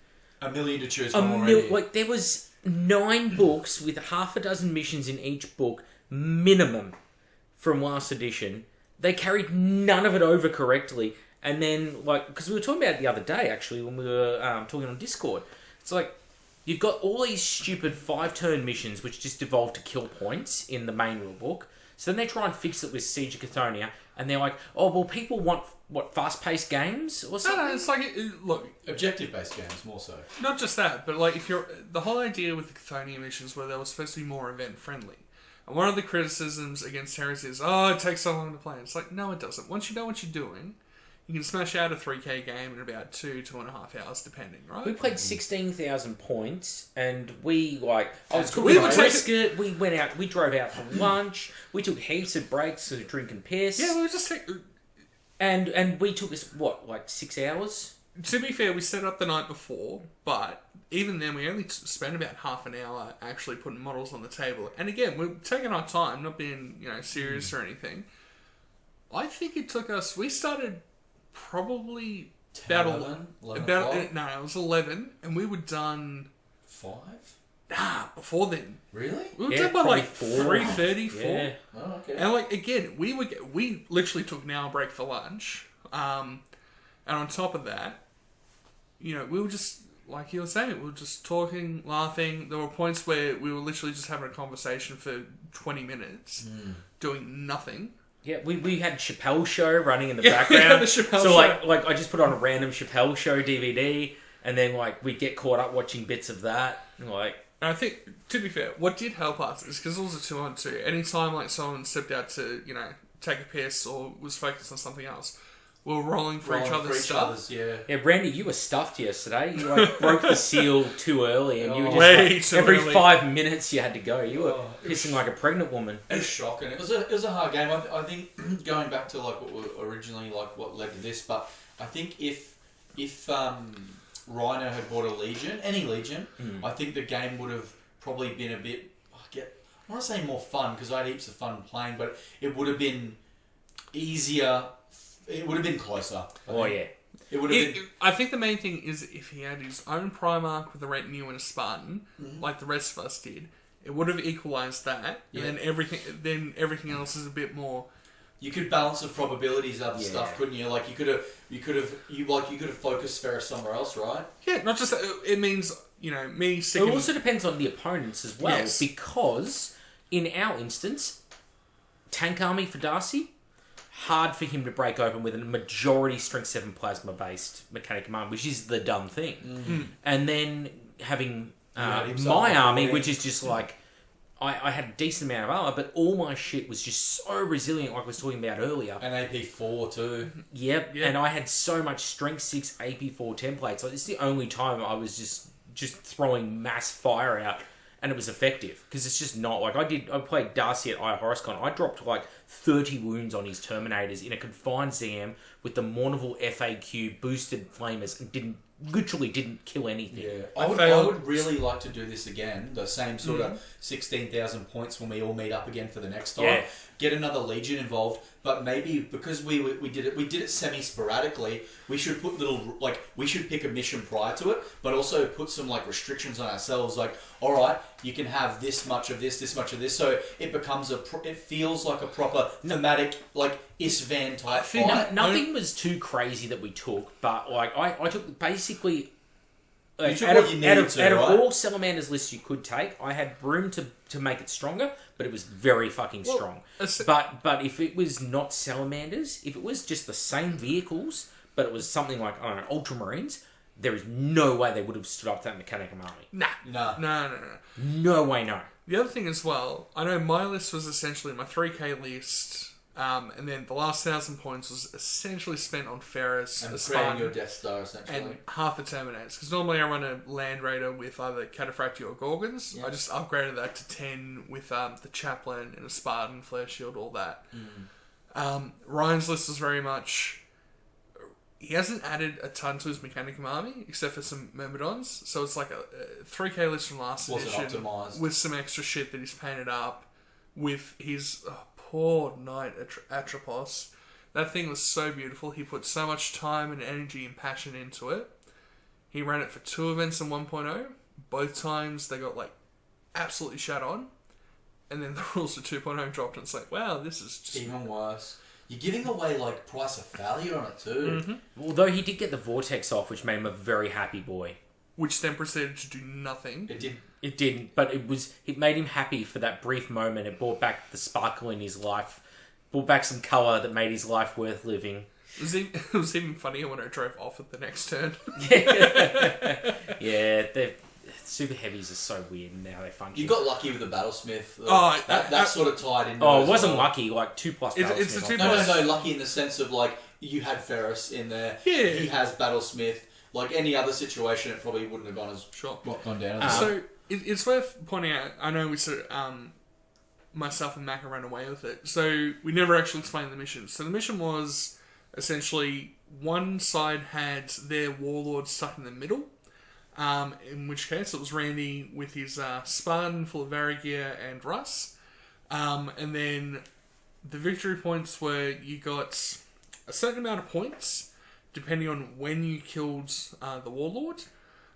a million to choose from already? Like there was 9 books with half a dozen missions in each book minimum from last edition. They carried none of it over correctly, and then like because we were talking about it the other day actually when we were talking on Discord. It's like. You've got all these stupid 5-turn missions which just devolve to kill points in the main rulebook. So then they try and fix it with Siege of Cathonia, and they're like, oh, well, people want, fast-paced games or something? No, it's like, look... Objective-based games, more so. Not just that, but like, if you're... The whole idea with the Cathonia missions were they were supposed to be more event-friendly. And one of the criticisms against Heresy is, oh, it takes so long to play. It's like, no, it doesn't. Once you know what you're doing... You can smash out a 3K game in about 2.5 hours, depending, right? We played 16,000 points, and we, like... I was we cooking would brisket, we went out, we drove out for lunch, we took heaps of breaks to drink and piss. Yeah, we would just take... And we took us, 6 hours? To be fair, we set up the night before, but even then we only spent about half an hour actually putting models on the table. And again, we're taking our time, not being, serious or anything. I think it took us... We started... Probably 10, 11 no, it was 11, and we were done 5. Before then. Really? We were done by like 4. 3:30, 4. Oh, okay. And like again, we literally took an hour break for lunch, and on top of that, we were just like you were saying, we were just talking, laughing. There were points where we were literally just having a conversation for 20 minutes, doing nothing. Yeah, we had Chappelle Show running in the background. The Chappelle so Show. like I just put on a random Chappelle Show DVD, and then like we get caught up watching bits of that. And I think, to be fair, what did help us is because it was a 2-on-2. Anytime like someone stepped out to take a piss or was focused on something else, we were rolling for each other's stuff. Yeah, Brandy, you were stuffed yesterday. You broke the seal too early, and you were just way too every early. 5 minutes you had to go. You were pissing like a pregnant woman. It was shocking. It was a hard game. I think going back to like what originally like what led to this, but I think if Rhino had bought a Legion, any Legion, I think the game would have probably been a bit. I want to say more fun because I had heaps of fun playing, but it would have been easier. It would have been closer. Yeah. It would have been... I think the main thing is if he had his own Primarch with a retinue and a Spartan, like the rest of us did, it would have equalised that, and then everything else is a bit more. You could balance the probabilities of stuff, couldn't you? Like you could have focused Ferris somewhere else, right? Yeah, not just that. It means me sticking. It also depends on the opponents as well, because in our instance, tank army for Darcy, hard for him to break open with a majority strength 7 plasma based mechanic command, which is the dumb thing. And then having my army, which is just like. I had a decent amount of armor, but all my shit was just so resilient, like I was talking about earlier. And AP4 too. Yep, and I had so much Strength 6 AP4 templates. Like, it's the only time I was just throwing mass fire out, and it was effective. Because it's just not, like, I played Darcy at Horuscon. I dropped, like, 30 wounds on his Terminators in a confined ZM with the Mournival FAQ boosted flamers and literally didn't kill anything. Yeah, I would really like to do this again. The same sort of 16,000 points when we all meet up again for the next time. Yeah. Get another Legion involved, but maybe because we did it semi sporadically. We should put we should pick a mission prior to it, but also put some like restrictions on ourselves. Like, all right, you can have this much of this much of this, so it becomes it feels like a proper thematic like Isvan type fight. Nothing was too crazy that we took, but like I took basically. Out of all Salamanders lists you could take, I had room to make it stronger, but it was very fucking strong. But if it was not Salamanders, if it was just the same vehicles, but it was something like, I don't know, Ultramarines, there is no way they would have stood up to that Mechanicum army. No. No way, no. The other thing as well, I know my list was essentially my 3k list, and then the last 1,000 points was essentially spent on Ferris and creating your Death Star, essentially. And half the Terminators. Because normally I run a Land Raider with either Cataphractii or Gorgons. I just upgraded that to 10 with the Chaplain and a Spartan, Flare Shield, all that. Ryan's list is very much... He hasn't added a ton to his Mechanicum army, except for some Myrmidons. So it's like a 3k list from last edition. Optimized. With some extra shit that he's painted up. With his... poor Knight Atropos. That thing was so beautiful. He put so much time and energy and passion into it. He ran it for 2 events in 1.0. Both times they got like absolutely shut on. And then the rules for 2.0 dropped and it's like, wow, this is just... even worse. You're giving away like price of failure on it too. Although he did get the Vortex off, which made him a very happy boy. Which then proceeded to do nothing. It didn't, but it made him happy for that brief moment. It brought back the sparkle in his life, brought back some colour that made his life worth living. It was even funnier when I drove off at the next turn. Yeah, super heavies are so weird and how they function. You got lucky with the Battlesmith. That sort of tied into. Oh, it wasn't lucky. Like 2+ Battlesmith. It's a 2+. No. Lucky in the sense of like you had Ferris in there. Yeah. He has Battlesmith. Like any other situation, it probably wouldn't have gone down. So it's worth pointing out. I know we sort of myself and Macca ran away with it. So we never actually explained the mission. So the mission was essentially one side had their warlord stuck in the middle. In which case it was Randy with his Spartan full of Varigear and Russ. And then the victory points were you got a certain amount of points depending on when you killed the warlord.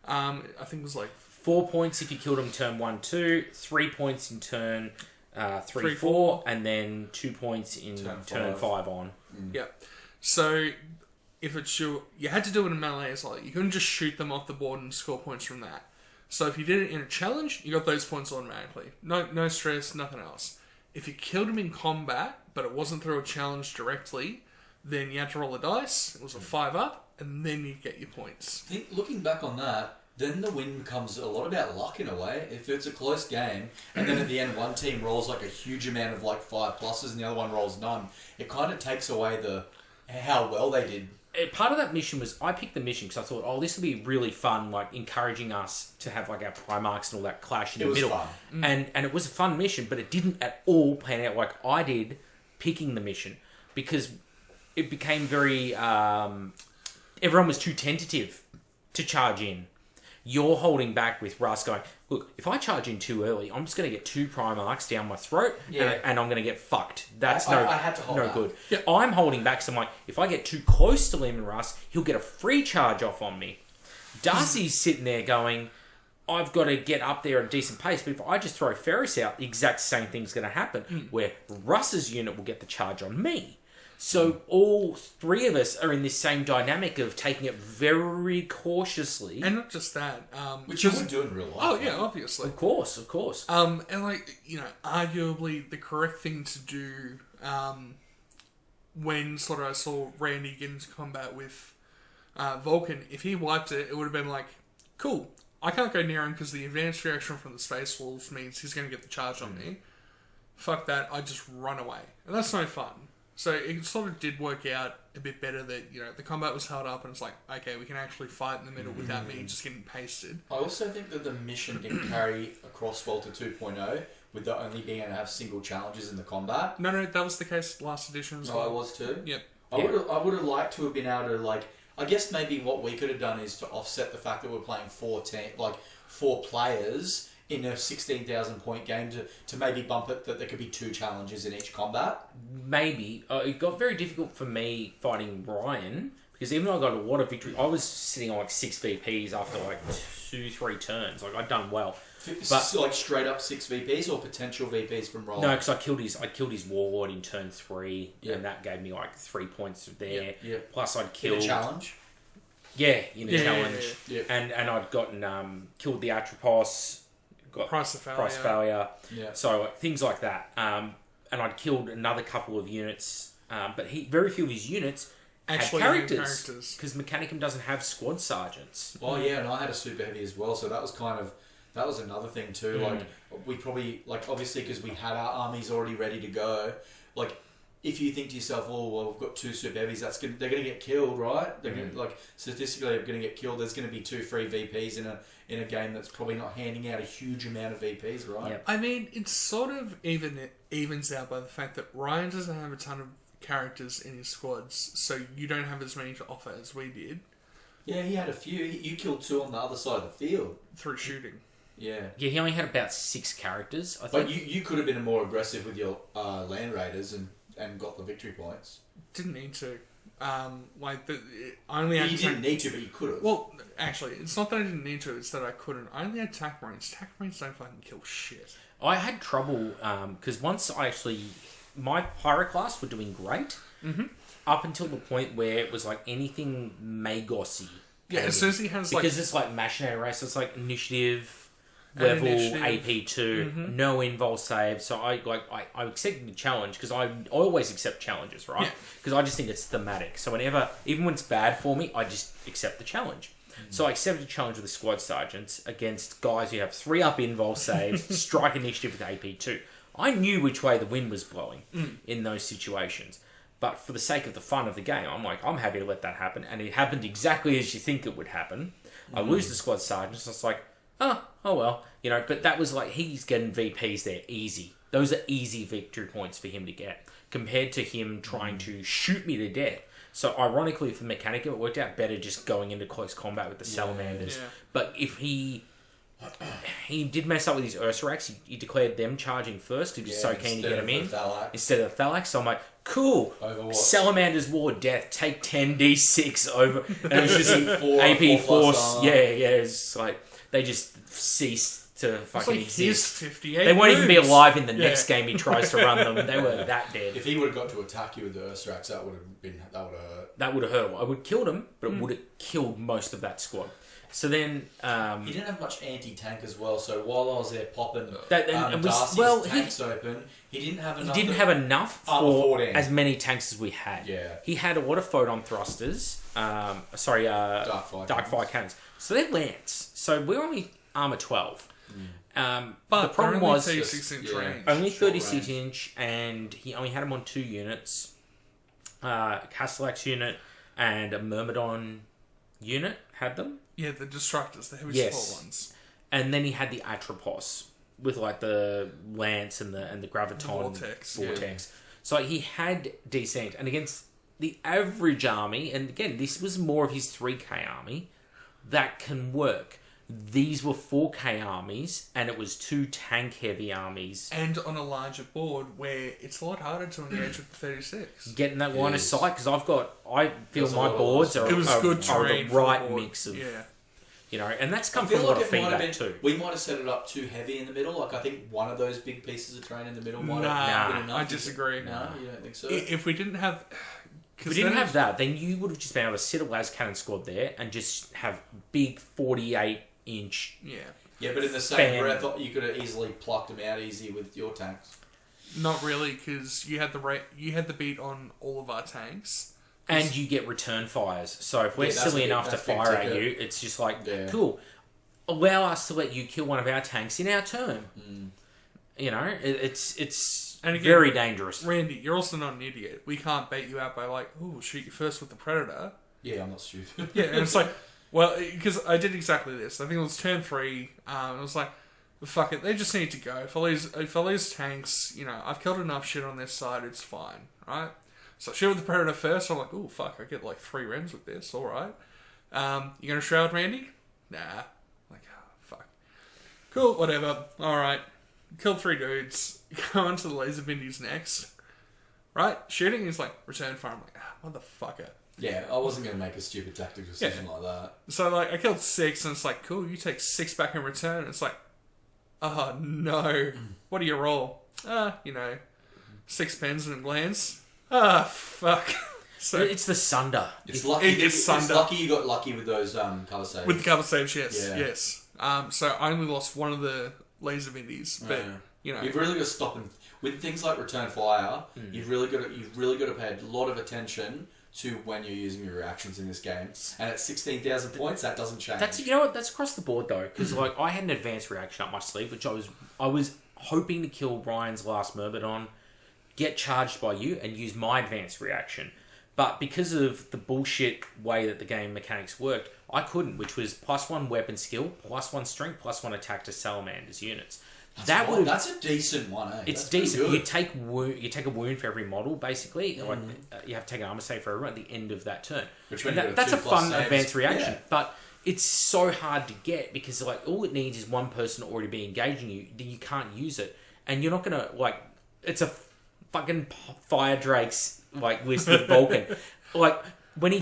I think it was like 4 points if you killed him turn 1, 2, 3 points in turn 3, 4, and then 2 points in turn 5 on. Yeah. So if it's you had to do it in melee as well. You couldn't just shoot them off the board and score points from that. So if you did it in a challenge, you got those points automatically. No stress, nothing else. If you killed him in combat, but it wasn't through a challenge directly, then you had to roll a dice. It was a 5 up, and then you get your points. Looking back on that, then the win becomes a lot about luck in a way. If it's a close game, and then at the end one team rolls like a huge amount of like 5+, and the other one rolls none, it kind of takes away how well they did. Part of that mission was, I picked the mission because I thought, this will be really fun, like encouraging us to have like our Primarchs and all that clash in the middle. Fun. And it was a fun mission, but it didn't at all pan out like I did picking the mission, because it became very... everyone was too tentative to charge in. You're holding back with Russ going, look, if I charge in too early, I'm just going to get 2 Primarchs down my throat and I'm going to get fucked. That's I had to hold no good. Yep. I'm holding back, so I'm like, if I get too close to Lehman Russ, he'll get a free charge off on me. Darcy's sitting there going, I've got to get up there at a decent pace, but if I just throw Ferris out, the exact same thing's going to happen, where Russ's unit will get the charge on me. So all 3 of us are in this same dynamic of taking it very cautiously. And not just that. Which you would do in real life. Oh, yeah, obviously. Of course. And arguably the correct thing to do when sort of I saw Randy get into combat with Vulcan, if he wiped it, it would have been like, cool, I can't go near him because the advanced reaction from the Space Wolves means he's going to get the charge on me. Fuck that, I just run away. And that's no fun. So it sort of did work out a bit better that, the combat was held up and it's like, okay, we can actually fight in the middle without me just getting pasted. I also think that the mission didn't carry across Volta 2.0 with the only being able to have single challenges in the combat. No, that was the case last edition as well. Oh, it was too? Yep. I would have liked to have been able to, I guess maybe what we could have done is to offset the fact that we're playing 4 players in a 16,000 point game to maybe bump it that there could be 2 challenges in each combat. Maybe. It got very difficult for me fighting Ryan, because even though I got a lot of victory, I was sitting on 6 VPs after 2-3 turns. I'd done well. But straight up 6 VPs or potential VPs from Ryan? No, because I killed his Warlord in turn 3, and that gave me 3 points there. Yeah. Plus I'd killed... In a challenge? Yeah, in a challenge. Yeah. And I'd gotten killed the Atropos, got Price of Failure. Yeah. So things like that. And I'd killed another couple of units, but very few of his units actually had characters. Because Mechanicum doesn't have squad sergeants. Oh yeah, and I had a super heavy as well, so that was another thing too. We probably, obviously because we had our armies already ready to go, if you think to yourself, oh, well, we've got 2 super heavies, they're going to get killed, right? They're gonna, statistically, they're going to get killed. There's going to be 2 free VPs in a game that's probably not handing out a huge amount of VPs, right? Yep. I mean, it's sort of evens out by the fact that Ryan doesn't have a ton of characters in his squads, so you don't have as many to offer as we did. Yeah, he had a few. You killed 2 on the other side of the field. Through shooting. Yeah. Yeah, he only had about 6 characters, I think. But you could have been more aggressive with your Land Raiders and got the victory points. Didn't need to. I only had... You didn't need to, but you could have. Well, actually, it's not that I didn't need to, it's that I couldn't. I only had TAC Marines. TAC Marines don't fucking kill shit. I had trouble, because once my Pyro class were doing great, up until the point where it was anything Magosy. Yeah, as soon as he has because it's Machinary Race, it's initiative... level AP2, no invul save. So I accepted the challenge because I always accept challenges, right? Because I just think it's thematic. So even when it's bad for me, I just accept the challenge. So I accepted a challenge with the squad sergeants against guys who have 3 up invul saves, strike initiative with AP2. I knew which way the wind was blowing in those situations. But for the sake of the fun of the game, I'm happy to let that happen. And it happened exactly as you think it would happen. I lose the squad sergeants. It's oh well, but that was he's getting VPs there, easy. Those are easy victory points for him to get, compared to him trying to shoot me to death. So ironically for Mechanicum, it worked out better just going into close combat with the Salamanders. Yeah. But if he did mess up with his Ursarax, he declared them charging first because he was so keen to get them in. Instead of Thalax. So I'm like, cool. Overwatch. Salamanders War Death, take 10d6 over. And it was just AP Force. Yeah, it's they just cease to fucking exist. 58 they won't moves. even be alive in the next game he tries to run them. They were that dead. If he would have got to attack you with the Ursarax, that would have hurt. That would have hurt. I would have killed him, but it would have killed most of that squad. So then... he didn't have much anti-tank as well, so while I was there popping Darcy's tanks open, he didn't have enough... He didn't have enough for as many tanks as we had. Yeah. He had a lot of photon thrusters. Dark fire cannons. So they're Lance. So we're only armor 12. But the problem was 36-inch range. Only 36-inch, and he only had them on 2 units. Castellax unit and a Myrmidon unit had them. Yeah, the Destructors, the heavy support ones. And then he had the Atropos with the Lance and the Graviton Vortex. Yeah. So he had decent, and against the average army, and again, this was more of his 3k army, that can work. these were 4K armies, and it was 2 tank-heavy armies. And on a larger board where it's a lot harder to engage with the 36. Getting that line of sight, because I feel There's a my lot of boards loss. are, It was are, good are terrain the for the right board. mix of, Yeah. you know, and that's come I feel from a lot like of it might have feedback been. too. We might have set it up too heavy in the middle. Like I think one of those big pieces of terrain in the middle might have been enough. I disagree. No, you don't think so? If we didn't have... If we didn't have that, then you would have just been able to sit a las cannon squad there and just have big 48-inch. Yeah. Yeah, but in the same breath, you could have easily plucked them out easy with your tanks. Not really, because you had the beat on all of our tanks. And you get return fires. So if we're Yeah, that's silly a big- enough to that's big fire at ticket. you, it's just like, Yeah. cool. Allow us to let you kill one of our tanks in our turn. You know, it's And again, very dangerous. Randy, you're also not an idiot. We can't bait you out by like, oh, shoot you first with the Predator. Yeah, I'm not stupid. Yeah, and it's like, well, because I did exactly this. I think it was turn 3. It was like, fuck it, they just need to go. If I lose tanks, you know, I've killed enough shit on this side, it's fine, right? So I shoot with the Predator first. I'm like, oh fuck, I get like 3 rends with this. All right. You gonna shroud Randy? Nah. Like, oh, fuck. Cool, whatever. All right. Kill 3 dudes. Go on to the laser bindies next. Right? Shooting is like return fire. I'm like, motherfucker. Yeah, I wasn't going to make a stupid tactical decision like that. So, like, I killed 6, and it's like, cool, you take 6 back in return. It's like, oh, no. What do you roll? You know, 6 pens and glance. Fuck. So, It's the Sunder. It's lucky. It's Sunder. lucky you got lucky with those cover saves. with the cover saves, yes. Yeah. Yes. So, I only lost one of the laser bindies, but, you know. You've really got to stop and with things like return fire. You've really got to pay a lot of attention to when you're using your reactions in this game. And at 16,000 points, that doesn't change. That's, you know what, that's across the board though, because like I had an advanced reaction up my sleeve, which I was hoping to kill Ryan's last Myrmidon, get charged by you, and use my advanced reaction. But because of the bullshit way that the game mechanics worked, I couldn't, which was +1 weapon skill, +1 strength, +1 attack to Salamander's units. That's a decent one, eh? It's That's decent. good. You take a wound for every model, basically. Like, you have to take an armor save for everyone at the end of that turn. Which And when you that's got a 2+ fun saves, advanced reaction, yeah. but it's so hard to get because like all it needs is one person to already be engaging you. Then you can't use it, and you're not gonna like. It's a fucking fire drake's like list with Vulcan, like. When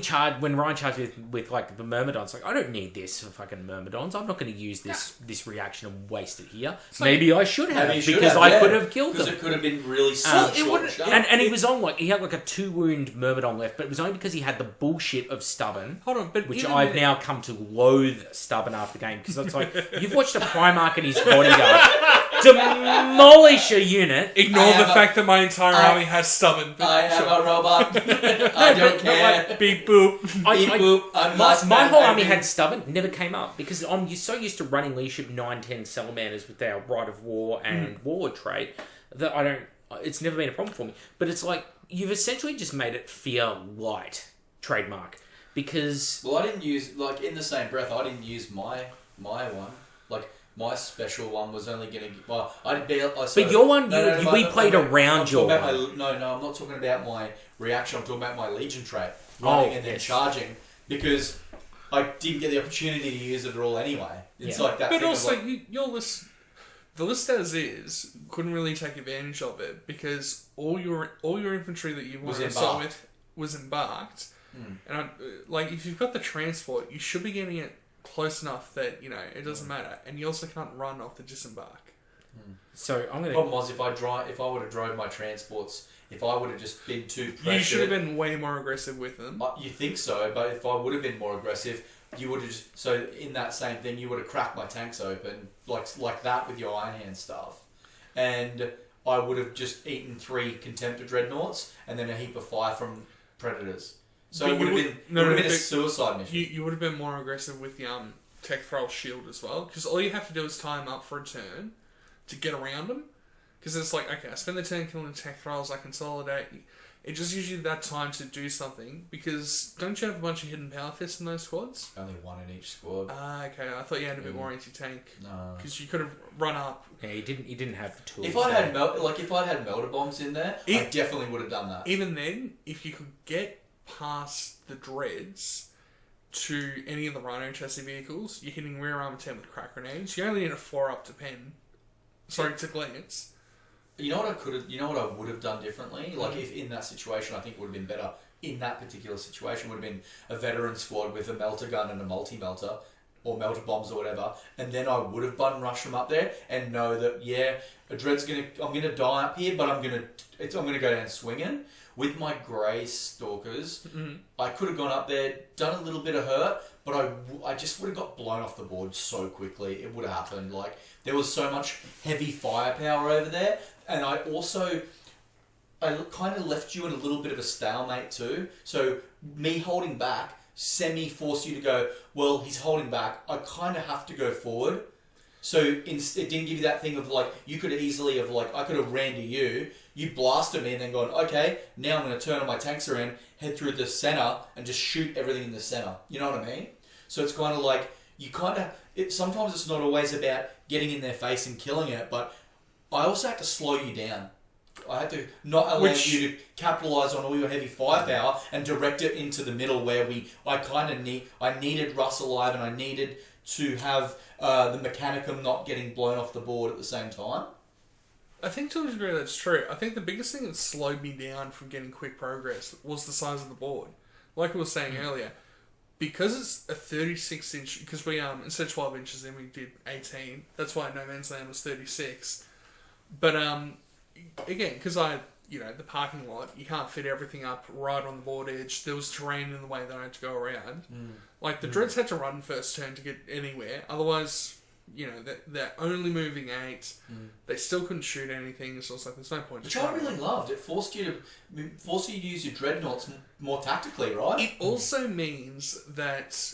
Ryan charged with like the Myrmidons, like I don't need this for fucking Myrmidons. I'm not going to use this reaction and waste it here. Maybe I should have because I could have killed them. Because it could have been really Well, short. And he was on like he had like a 2 wound Myrmidon left, but it was only because he had the bullshit of Stubborn. Hold on, but which even I've now come to loathe Stubborn after the game because it's like you've watched a Primarch and his bodyguard demolish a unit. Ignore the fact that my entire army has stubborn. I am a robot. I don't care. Beep boop. Beep boop. I'm My whole army had Stubborn, never came up because I'm so used to running leadership 9-10 Salamanders with our Rite of War and Warlord trait that I don't. It's never been a problem for me. But it's like you've essentially just made it fear light trademark because. Well, I didn't use like in the same breath. I didn't use my one. Like my special one was only going to. Well, I did. But your one, we played around your one. I'm not talking about my reaction. I'm talking about my Legion trait. Running and then charging because I didn't get the opportunity to use it at all anyway. It's like that. But thing also, of like, your list, the list as is, couldn't really take advantage of it because all your infantry that you wanted to start with was embarked. And like, if you've got the transport, you should be getting it close enough that you know it doesn't matter, and you also can't run off the disembark. So I'm the gonna. problem was if I would have drove my transports. If I would have just been too pressured... You should have been way more aggressive with them. You think so, but if I would have been more aggressive, you would have just... So, in that same thing, you would have cracked my tanks open, like that with your Iron Hand stuff. And I would have just eaten 3 Contemptor Dreadnoughts, and then a heap of fire from Predators. So But it would have been a suicide mission. You would have been more aggressive with the Tech Thrall Shield as well, because all you have to do is tie them up for a turn to get around them. Because it's like, okay, I spend the turn killing Tech Thralls, I consolidate. It just gives you that time to do something. Because don't you have a bunch of hidden power fists in those squads? Only 1 in each squad. Okay. I thought you had a bit more anti-tank. No. Because you could have run up. Yeah, he didn't have the tools. If I'd had melter bombs in there, I definitely would have done that. Even then, if you could get past the dreads to any of the Rhino chassis vehicles, you're hitting rear armor 10 with crack grenades. You only need a 4 up to pen. Sorry, to glance. You know what I would have done differently? Like, if in that situation, I think it would have been better. In that particular situation, would have been a veteran squad with a melter gun and a multi-melter, or melter bombs or whatever, and then I would have button rushed them up there and know that I'm gonna die up here, but I'm gonna go down swinging. With my grey stalkers, I could have gone up there, done a little bit of hurt, but I just would have got blown off the board so quickly. It would have happened. Like, there was so much heavy firepower over there, and I kind of left you in a little bit of a stalemate too. So me holding back semi-forced you to go, well, he's holding back, I kind of have to go forward. So it didn't give you that thing of like, you could easily have like, I could have ran to you, you blasted me and then gone, okay, now I'm going to turn on my tanks around, head through the center and just shoot everything in the center. You know what I mean? So it's kind of like, sometimes it's not always about getting in their face and killing it, but I also had to slow you down. I had to not allow you to capitalise on all your heavy firepower and direct it into the middle where I needed Russ alive and I needed to have the Mechanicum not getting blown off the board at the same time. I think to a degree that's true. I think the biggest thing that slowed me down from getting quick progress was the size of the board. Like I was saying earlier, because it's a 36 inch, because we instead of 12 inches then we did 18, that's why No Man's Land was 36. But again, because the parking lot, you can't fit everything up right on the board edge. There was terrain in the way that I had to go around. Like, the Dreads had to run first turn to get anywhere. Otherwise, they're only moving 8. They still couldn't shoot anything, so it's like, there's no point. Which I really loved. It forced you to use your Dreadnoughts more tactically, right? It also means that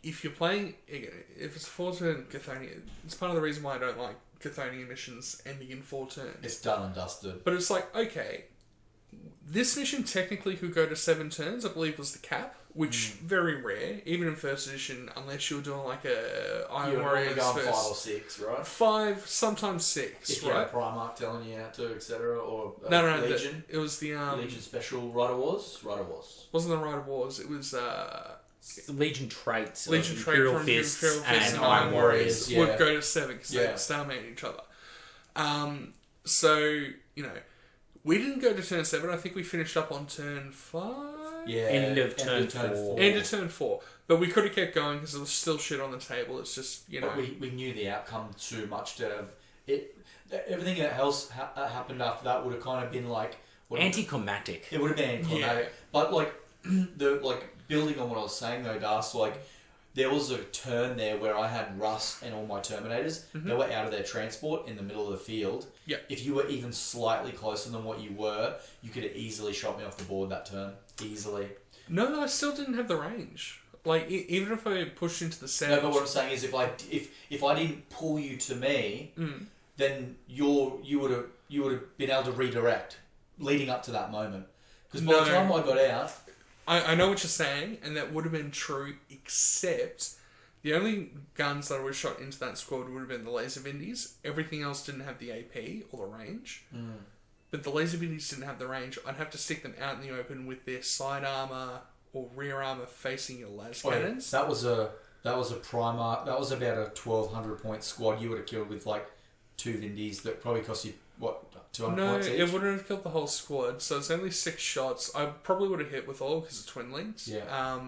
if you're playing, if it's a 4-turn Chthonian, it's part of the reason why I don't like Chthonian missions ending in 4 turns. It's done and dusted. But it's like, okay, this mission technically could go to 7 turns, I believe was the cap, which very rare, even in first edition, unless you're doing like a Iron Warriors going first. 5 or 6, right? 5, sometimes 6, if right? you had Primarch telling you how to, etc., or No, Legion. it was the Legion Special Rider Wars. Wasn't the Rider Wars? It was the Legion traits, Imperial Fists and Iron Warriors would go to 7 because they stalemate each other. So we didn't go to turn 7. I think we finished up on turn 5. Yeah, end of turn 4. End of turn 4. But we could have kept going because there was still shit on the table. It's just But we knew the outcome too much to have it. Everything that else happened after that would have kind of been like anticlimactic. It would have been anticlimactic. But building on what I was saying though, Das, there was a turn there where I had Russ and all my Terminators. They were out of their transport in the middle of the field. Yep. If you were even slightly closer than what you were, you could have easily shot me off the board that turn. Easily. No, I still didn't have the range. Like, even if I pushed into the center... No, but what I'm saying is if I didn't pull you to me, then you would have been able to redirect leading up to that moment. Because by the time I got out... I know what you're saying, and that would have been true, except the only guns that I would have shot into that squad would have been the Laser Vindies. Everything else didn't have the AP or the range. But the Laser Vindies didn't have the range. I'd have to stick them out in the open with their side armor or rear armor facing your las cannons. That was a Primarch. That was about a 1,200 point squad. You would have killed with like 2 Vindies that probably cost you, what, 200 points each? No, it wouldn't have killed the whole squad. So it's only 6 shots. I probably would have hit with all because of twin links. Yeah.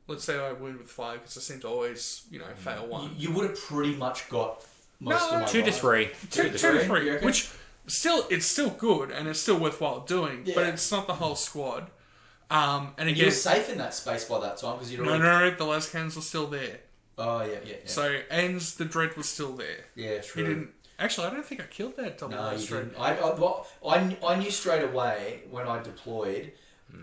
Let's say I wound with 5 because I seem to always, fail 1. You would have pretty much got most of my 2 to 3. 2 to 3. Which it's still good and it's still worthwhile doing, but it's not the whole squad. And again, you were safe in that space by that time because you'd already... No, the las cannons were still there. Oh yeah. So and the dread was still there. Yeah, true. He didn't. Actually, I don't think I killed that double you dread. didn't. I knew straight away when I deployed.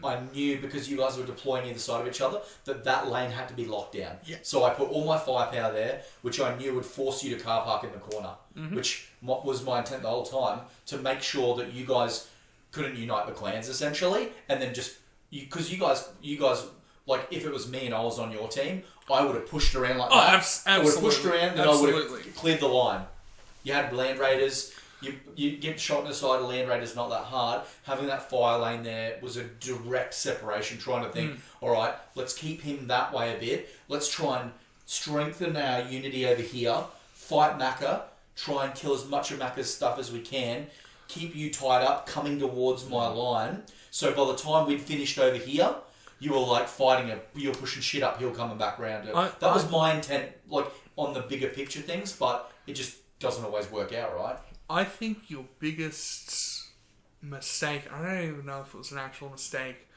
I knew because you guys were deploying either side of each other that lane had to be locked down. Yeah. So I put all my firepower there, which I knew would force you to car park in the corner, which was my intent the whole time to make sure that you guys couldn't unite the clans essentially, and then just because you guys like if it was me and I was on your team, I would have pushed around like that. Absolutely. I would have pushed around, then I would have cleared the line. You had Land Raiders. You get shot in the side, a land raid is not that hard. Having that fire lane there was a direct separation, trying to think, all right, let's keep him that way a bit. Let's try and strengthen our unity over here, fight Macca, try and kill as much of Macca's stuff as we can, keep you tied up, coming towards my line. So by the time we'd finished over here, you were like you're pushing shit uphill coming back round it. That was my intent, like on the bigger picture things, but it just doesn't always work out, right? I think your biggest mistake, I don't even know if it was an actual mistake,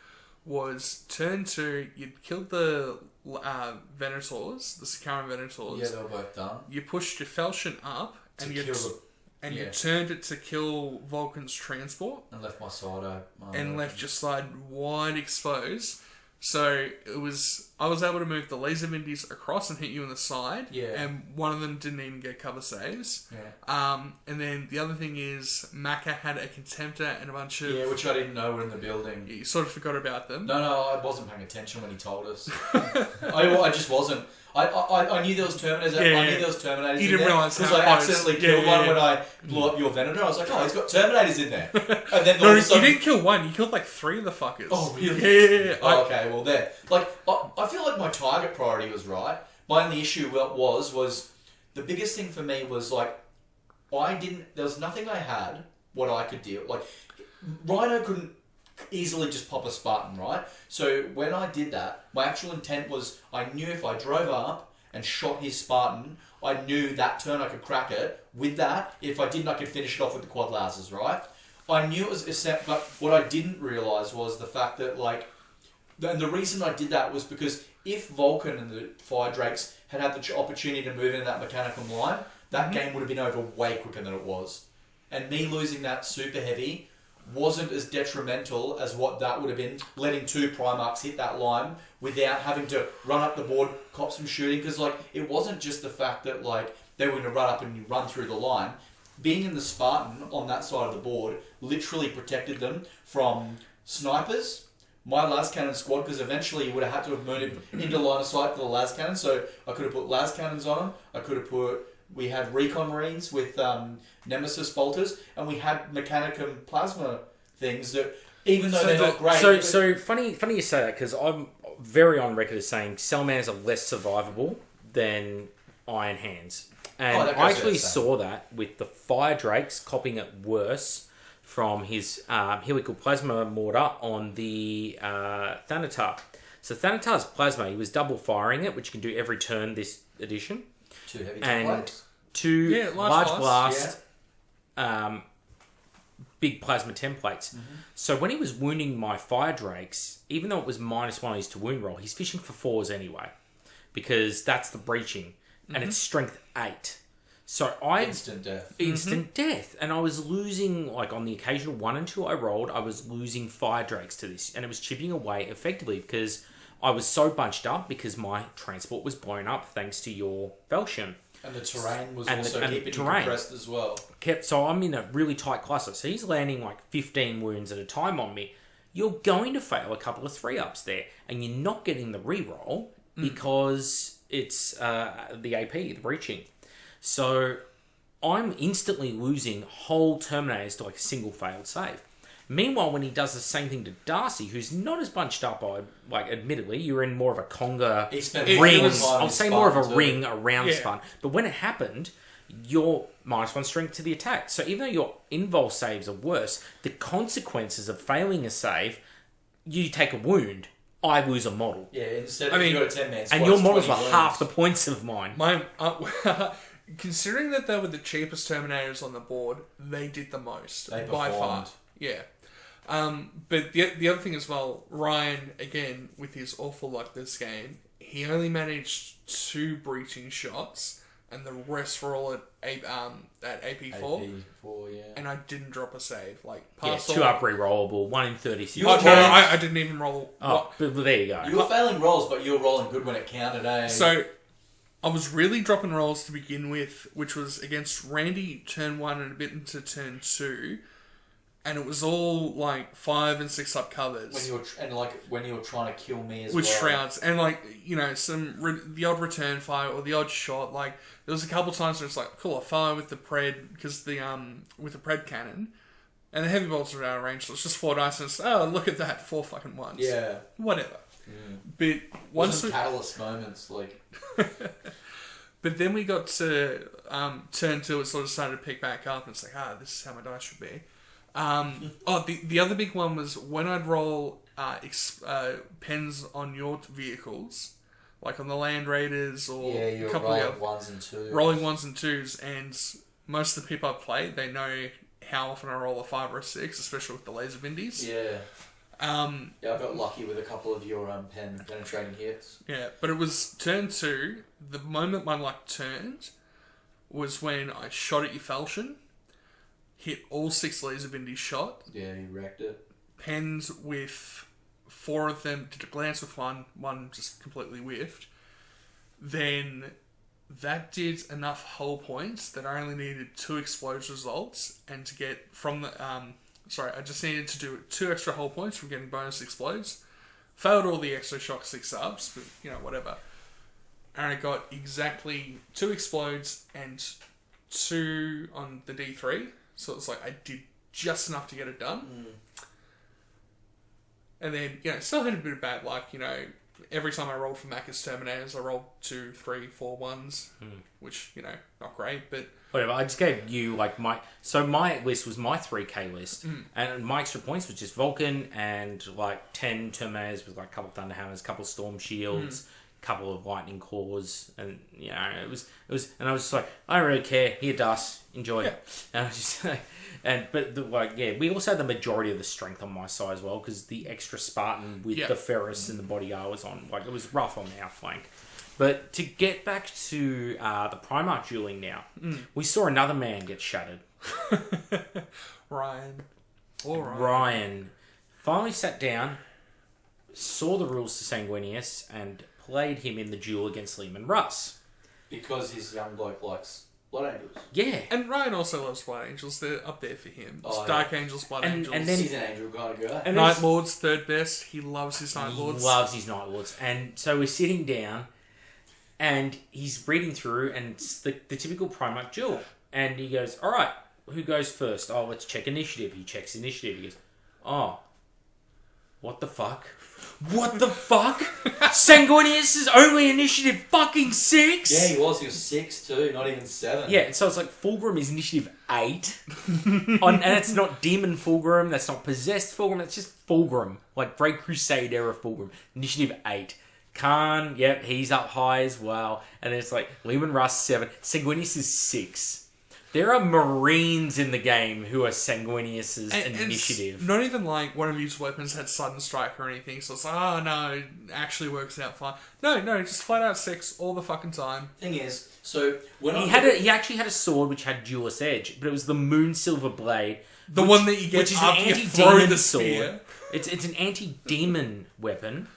was turn 2, you'd killed the Venusaurs, the Sakaran Venusaurs. Yeah, they were both done. You pushed your Falchion up, and you turned it to kill Vulcan's transport. And left my side and left your side wide exposed. So I was able to move the laser Vindies across and hit you in the side. Yeah. And one of them didn't even get cover saves. Yeah. And then the other thing is Macca had a Contemptor and a bunch of... Yeah, which I didn't know were in the building. You sort of forgot about them. No, I wasn't paying attention when he told us. I just wasn't. I knew there was Terminators. I knew there was Terminators. You didn't realise how because I accidentally killed one when I blew up your Venator. I was like, oh, he's got Terminators in there. And then all of a sudden, you didn't kill one. You killed like 3 of the fuckers. Oh, really? Yeah. Oh, okay, well there. Like, I feel like my target priority was right. My only issue was the biggest thing for me was like there was nothing I had what I could deal. Like Rhino couldn't easily just pop a Spartan, right? So when I did that, my actual intent was I knew if I drove up and shot his Spartan, I knew that turn I could crack it. With that, if I didn't, I could finish it off with the quad lasers, right? I knew it was a set, but what I didn't realise was the fact that, like, and the reason I did that was because if Vulcan and the Fire Drakes had the opportunity to move into that Mechanicum line, that game would have been over way quicker than it was. And me losing that super heavy wasn't as detrimental as what that would have been, letting 2 Primarchs hit that line without having to run up the board, cop some shooting, because like it wasn't just the fact that like they were going to run up and you run through the line. Being in the Spartan on that side of the board literally protected them from snipers, my las cannon squad, because eventually you would have had to have moved into line of sight for the las cannon, so I could have put las cannons on them, we had Recon Marines with Nemesis bolters, and we had Mechanicum plasma things that, even though they're not great... So funny you say that, because I'm very on record as saying Salamanders are less survivable than Iron Hands. And I actually saw that with the Fire Drakes copying it worse from his helical plasma mortar on the Thanatar. So Thanatar's plasma, he was double firing it, which you can do every turn this edition. 2 heavy and templates. 2 large blast, big plasma templates. Mm-hmm. So when he was wounding my Fire Drakes, even though it was -1 on his to wound roll, he's fishing for 4s anyway, because that's the breaching, and it's strength 8. So instant death, and I was losing, like on the occasional 1 and 2 I rolled, I was losing Fire Drakes to this, and it was chipping away effectively because I was so bunched up because my transport was blown up thanks to your Falchion. And the terrain was also keeping you compressed as well. So I'm in a really tight cluster. So he's landing like 15 wounds at a time on me. You're going to fail a couple of 3-ups there. And you're not getting the reroll because it's the AP, the breaching. So I'm instantly losing whole Terminators to like a single failed save. Meanwhile, when he does the same thing to Darcy, who's not as bunched up, admittedly, you're in more of a conga ring. I'll say more of a ring around Spartan. But when it happened, you're -1 strength to the attack. So even though your invul saves are worse, the consequences of failing a save, you take a wound, I lose a model. Yeah, instead of you got a 10-man squad, and your models were half the points of mine. Considering that they were the cheapest Terminators on the board, they did the most. They by performed. far. Yeah. But the other thing as well, Ryan, again, with his awful luck this game, he only managed 2 breaching shots, and the rest were all at AP4. AP4, yeah. And I didn't drop a save. Like, 2 up re-rollable, 1 in 36. I didn't even roll. But there you go. You were failing rolls, but you were rolling good when it counted, eh? So, I was really dropping rolls to begin with, which was against Randy turn 1 and a bit into turn 2. and it was all like 5 and 6 up covers. When you were trying to kill me as with well. shrouds and the odd return fire or the odd shot. Like there was a couple times where it's like, cool, I fire with the pred because with the pred cannon, and the heavy bolts are out of range. So it's just 4 dice and it's look at that, 4 fucking ones. Yeah, whatever. But once catalyst moments like. But then we got to turn 2. It sort of started to pick back up, and it's like, this is how my dice should be. The other big one was when I'd roll pens on your vehicles, like on the Land Raiders or a couple of ones and twos. Rolling 1s and 2s, and most of the people I've played, they know how often I roll a 5 or a 6, especially with the laser vindies. Yeah. I got lucky with a couple of your penetrating hits. Yeah, but it was turn 2. The moment my luck turned was when I shot at your falchion, hit all 6 laser vindies shot. Yeah, you wrecked it. Penned with 4 of them, did a glance with one just completely whiffed. Then that did enough hull points that I only needed 2 explodes results, and to get from the... I just needed to do 2 extra hull points from getting bonus explodes. Failed all the extra shock 6 ups, but whatever. And I got exactly 2 explodes and 2 on the D3. So it's like I did just enough to get it done. And then, still had a bit of bad luck. Every time I rolled for Macca's Terminators, I rolled 2, 3, 4 ones, which, not great, but... Whatever, I just gave you, my list was my 3k list, and my extra points was just Vulcan and, 10 Terminators with, a couple of Thunderhammers, a couple of Storm Shields, a couple of Lightning Cores, and, it was, and I was just like, I don't really care, here, Dust, enjoy it. And I was just we also had the majority of the strength on my side as well, because the extra Spartan with the Ferris and the Body R was on, it was rough on the outflank. But to get back to the Primarch dueling now, we saw another man get shattered. Ryan finally sat down, saw the rules to Sanguinius, and played him in the duel against Lehman Russ. Because his young bloke likes Blood Angels. Yeah. And Ryan also loves Blood Angels. They're up there for him. Dark Angels, Blood Angels. And then he's an angel kind of guy. And Night Lords, third best. He loves his Night Lords. He loves his Night Lords. And so we're sitting down, and he's reading through, and it's the typical Primarch duel. And he goes, all right, who goes first? Oh, let's check initiative. He checks initiative. He goes, oh, what the fuck? What the fuck? Sanguinius is only initiative fucking 6? Yeah, he was 6 too, not even 7. Yeah, so it's like Fulgrim is initiative 8. And it's not Demon Fulgrim, that's not Possessed Fulgrim, that's just Fulgrim. Like Great Crusade era Fulgrim. Initiative 8. Khan, yep, he's up high as well. And then it's like Lehman Russ 7. Sanguinius is 6. There are Marines in the game who are Sanguinius' initiative. Not even like one of his weapons had Sudden Strike or anything, so it's like, no, it actually works out fine. No, just flat out 6 all the fucking time. Thing is, so when he actually had a sword which had Duelist Edge, but it was the Moon Silver Blade. The one that you get which is after an you throw the sword. spear. It's an anti-demon weapon,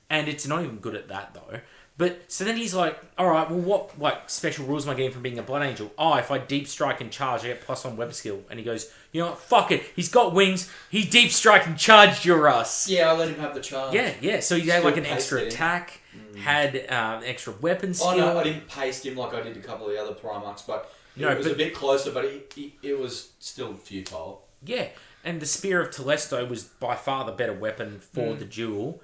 and it's not even good at that though. But, so then he's like, alright, well what special rules am I getting from being a Blood Angel? Oh, if I deep strike and charge, I get +1 weapon skill. And he goes, you know what, fuck it. He's got wings, he deep strike and charged your ass. Yeah, I let him have the charge. Yeah, so he had an extra attack, had extra weapon skill. Oh no, I didn't paste him like I did a couple of the other Primarchs, but it was a bit closer, but it was still futile. Yeah, and the Spear of Telesto was by far the better weapon for the duel,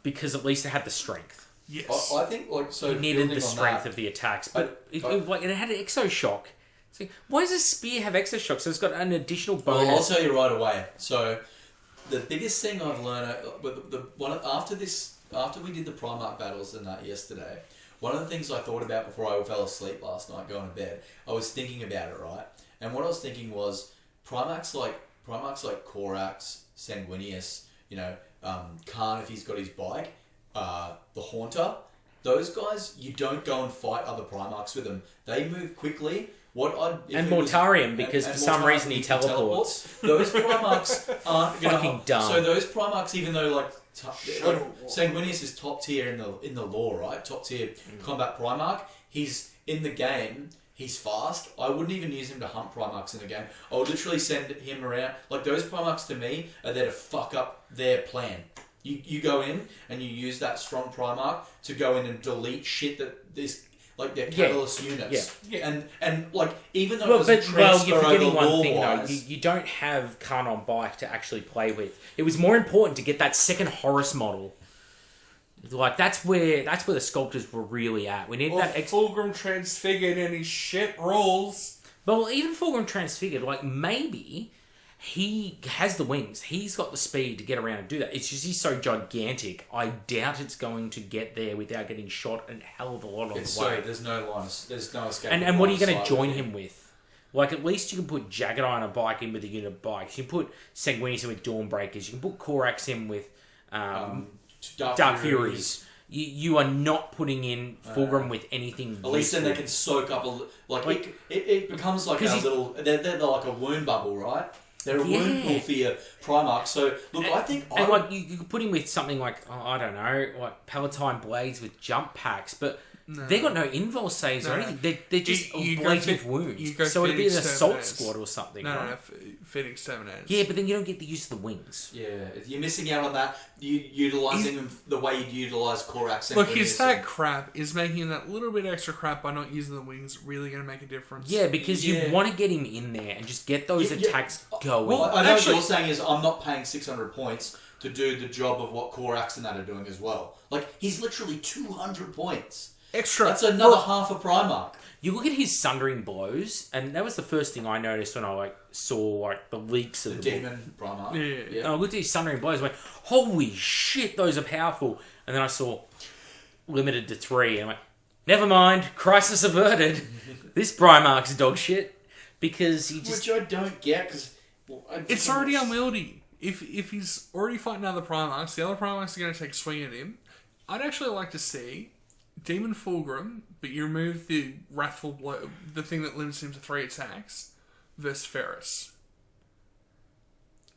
because at least it had the strength. Yes. I think it needed the strength of the attacks, but it had an Exo Shock. So why does a spear have Exo Shock? So it's got an additional bonus. Well, I'll tell you right away. So the biggest thing I've learned, after we did the Primarch battles and that yesterday, one of the things I thought about before I fell asleep last night going to bed, I was thinking about it, right? And what I was thinking was Primarchs like Korax, Sanguinius, Khan if he's got his bike. The Haunter, those guys, you don't go and fight other Primarchs with them. They move quickly. And Mortarium, because for some reason he teleports. Those Primarchs aren't fucking dumb. So those Primarchs, even though Sanguinius is top tier in the lore, right? Top tier combat Primarch. He's in the game. he's fast. I wouldn't even use him to hunt Primarchs in a game. I would literally send him around. Like, those Primarchs to me are there to fuck up their plan. You go in and you use that strong Primarch to go in and delete shit that this... Like, they're catalyst units. Yeah. And like, even though it doesn't transfer you're forgetting over one thing, though. lore-wise... You don't have Khan on bike to actually play with. It was more important to get that second Horus model. Like, that's where the sculptors were really at. We need that... Fulgrim transfigured and his shit rules. Well, even Fulgrim transfigured, like, maybe... He has the wings. He's got the speed to get around and do that. It's just he's so gigantic. I doubt it's going to get there without getting shot a hell of a lot on the way. So there's no escape. And what are you going to join him with? Like, at least you can put Jagged on a bike in with a unit of bikes. You can put Sanguinius in with Dawnbreakers. You can put Korax in with Dark Furies. You are not putting in Fulgrim with anything. At least then they can soak up it becomes like a little. They're like a wound bubble, right? They're a wound pool for your Primarch. So, look, I think... like, you could put him with something like, I don't know, like Palatine Blades with jump packs, but they've got no invul saves or anything. They're just blades with wounds. So it'd be an assault squad or something, right? No, Feeding Exterminators. Yeah, but then you don't get the use of the wings. Yeah, you're missing out on that. You utilising them the way you'd utilise Korax. Look, is that crap? Is making that little bit extra crap by not using the wings really going to make a difference? Yeah, because you want to get him in there and just get those attacks going. Well, I know what you're saying is I'm not paying 600 points to do the job of what Korax and that are doing as well. Like, he's literally 200 points. Extra. That's another half a Primarch. You look at his Sundering Blows, and that was the first thing I noticed when I saw the leaks of the demon Primarch. Yeah. And I looked at his Sundering Blows and went, holy shit, those are powerful. And then I saw limited to 3, and I went, never mind, crisis averted. This Primarch's dog shit. Because he just... Which I don't get, because... It's already unwieldy. If he's already fighting other Primarchs, the other Primarchs are going to take a swing at him. I'd actually like to see Demon Fulgrim, but you remove the Wrathful Blow, the thing that limits him to 3 attacks, versus Ferris.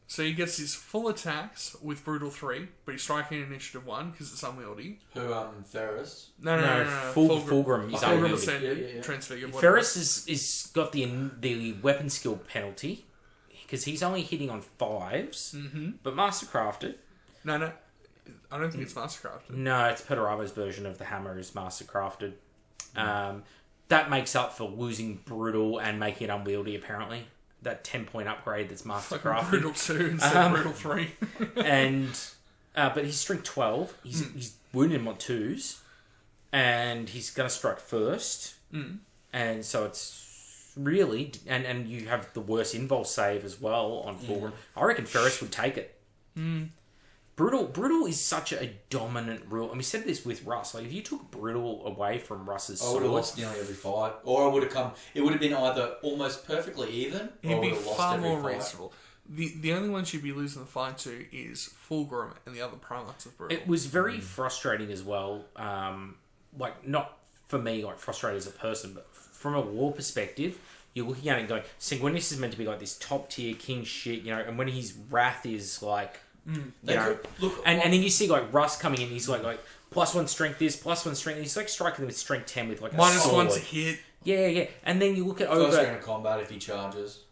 So he gets his full attacks with Brutal 3, but he's striking Initiative 1 because it's unwieldy. Who, Ferris? No. Fulgrim is unwieldy. Ascended, Transfigured. Ferris is got the weapon skill penalty because he's only hitting on 5s, but Mastercrafted. No. I don't think it's Mastercrafted. No, it's Pedoravo's version of the hammer is Mastercrafted. That makes up for losing Brutal and making it unwieldy, apparently. That 10-point upgrade that's Mastercrafted. Like Brutal 2 instead of Brutal 3. But he's strength 12. He's wounded him on 2s. And he's going to strike first. And so it's really... And you have the worst invul save as well on Fulgrim. I reckon Ferris would take it. Brutal is such a dominant rule. And we said this with Russ. Like, if you took Brutal away from Russ's sword... I would have lost nearly every fight. Or I would have come... It would have been either almost perfectly even, It'd be far more reasonable. The only ones you'd be losing the fight to is Fulgrim and the other Primarchs of Brutal. It was very frustrating as well. Not for me, frustrated as a person, but from a war perspective... You're looking at it and going, Sanguinius is meant to be like this top tier king shit, and when his wrath is like... and then you see Russ coming in, he's like +1 strength this, +1 strength. He's striking them with strength 10 with a -1 to hit. Yeah. And then you look at first round of combat if he charges.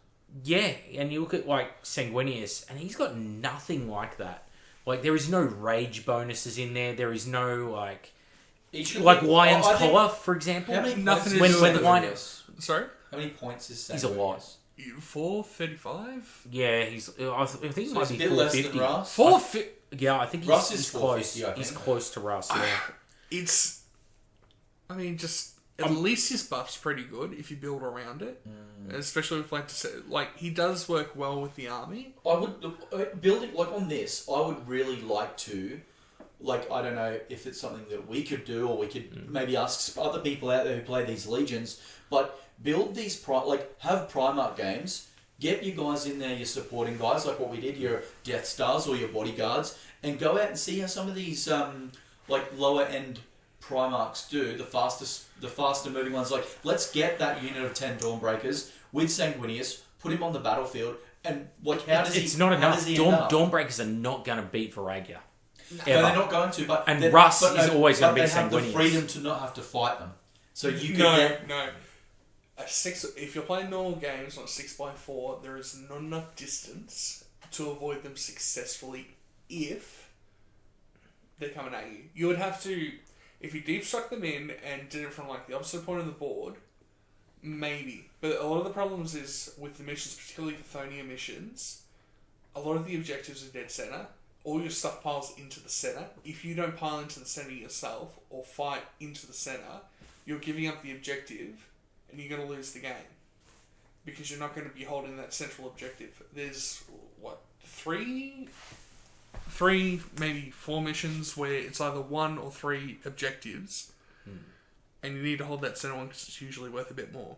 Yeah, and you look at Sanguinius, and he's got nothing like that. There is no rage bonuses in there. There is no Lion's Collar, for example. How many nothing points when the lion. Sorry, how many points is Sanguinius? He's a lot. 435. Yeah, I think he might be 450. 450. Yeah, I think Russ he's is close. He's think. close to Russ. Yeah, it's. I mean, just at least his buff's pretty good if you build around it, especially with he does work well with the army. I would build it on this. I would really like to. I don't know if it's something that we could do, or we could maybe ask other people out there who play these legions, but build these have Primarch games. Get you guys in there, your supporting guys, like what we did, your Death Stars or your bodyguards, and go out and see how some of these lower end Primarchs do. The faster moving ones. Let's get that unit of 10 Dawnbreakers with Sanguinius, put him on the battlefield, and how does he? It's not enough. Dawnbreakers are not going to beat Varagia. No, they're not going to. But Russ is always going to be Sanguinius. They have the freedom to not have to fight them. So you can no. If you're playing normal games on a 6x4, there is not enough distance to avoid them successfully if they're coming at you. You would have to, if you deep struck them in and did it from like the opposite point of the board, maybe. But a lot of the problems is with the missions, particularly Chthonian missions, a lot of the objectives are dead center. All your stuff piles into the center. If you don't pile into the center yourself or fight into the center, you're giving up the objective and you're going to lose the game. Because you're not going to be holding that central objective. There's, three, maybe 4 missions where it's either 1 or 3 objectives. And you need to hold that center one because it's usually worth a bit more.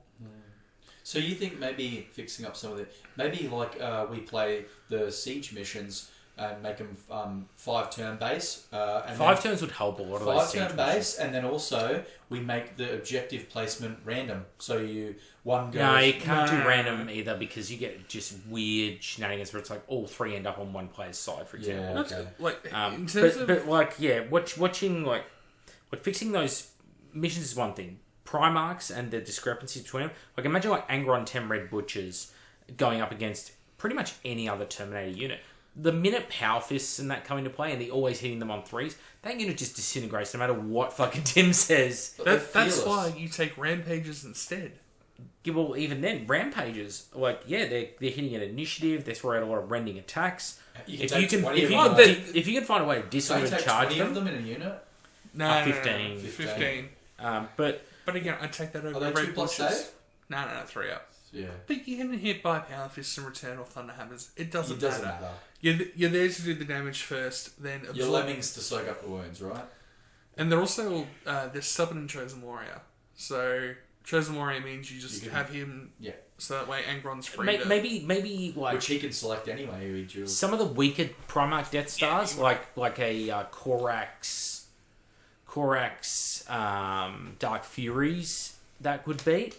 So you think maybe fixing up some of the... Maybe like we play the siege missions and make them 5-turn base. And 5 turns would help a lot of those 5-turn base, and then also we make the objective placement random. So you one goes... No, you can't do random either because you get just weird shenanigans where it's like all 3 end up on one player's side, for example. Yeah, okay. Like, in terms of... But like, yeah, watching like fixing those missions is one thing. Primarchs and the discrepancies between them. Like imagine like Angron 10 Red Butchers going up against pretty much any other Terminator unit. The minute Power Fists and that come into play and they're always hitting them on 3s, that unit just disintegrates no matter what fucking Tim says. That's why you take Rampages instead. Yeah, well, even then, Rampages, like, yeah, they're hitting an initiative, they're throwing a lot of rending attacks. If you can find a way to disorder charge 20 them... of them in a unit? No, 15. No, 15. But again, I'd take that over Are they Red 2 plus Butchers. save? No, 3 up. Yeah. But you can hit by Power Fists and Return or Thunder Hammers. It doesn't matter. matter. You're there to do the damage first, then absorb. Your Lemmings to soak up the wounds, right? And they're also they're stubborn and Chosen Warrior. So Chosen Warrior means you just have him. Yeah. So that way Angron's free. Maybe like which he can select anyway. Who he chooses. Some of the weaker Primarch Death Stars, like a Korax, Dark Furies, that could beat.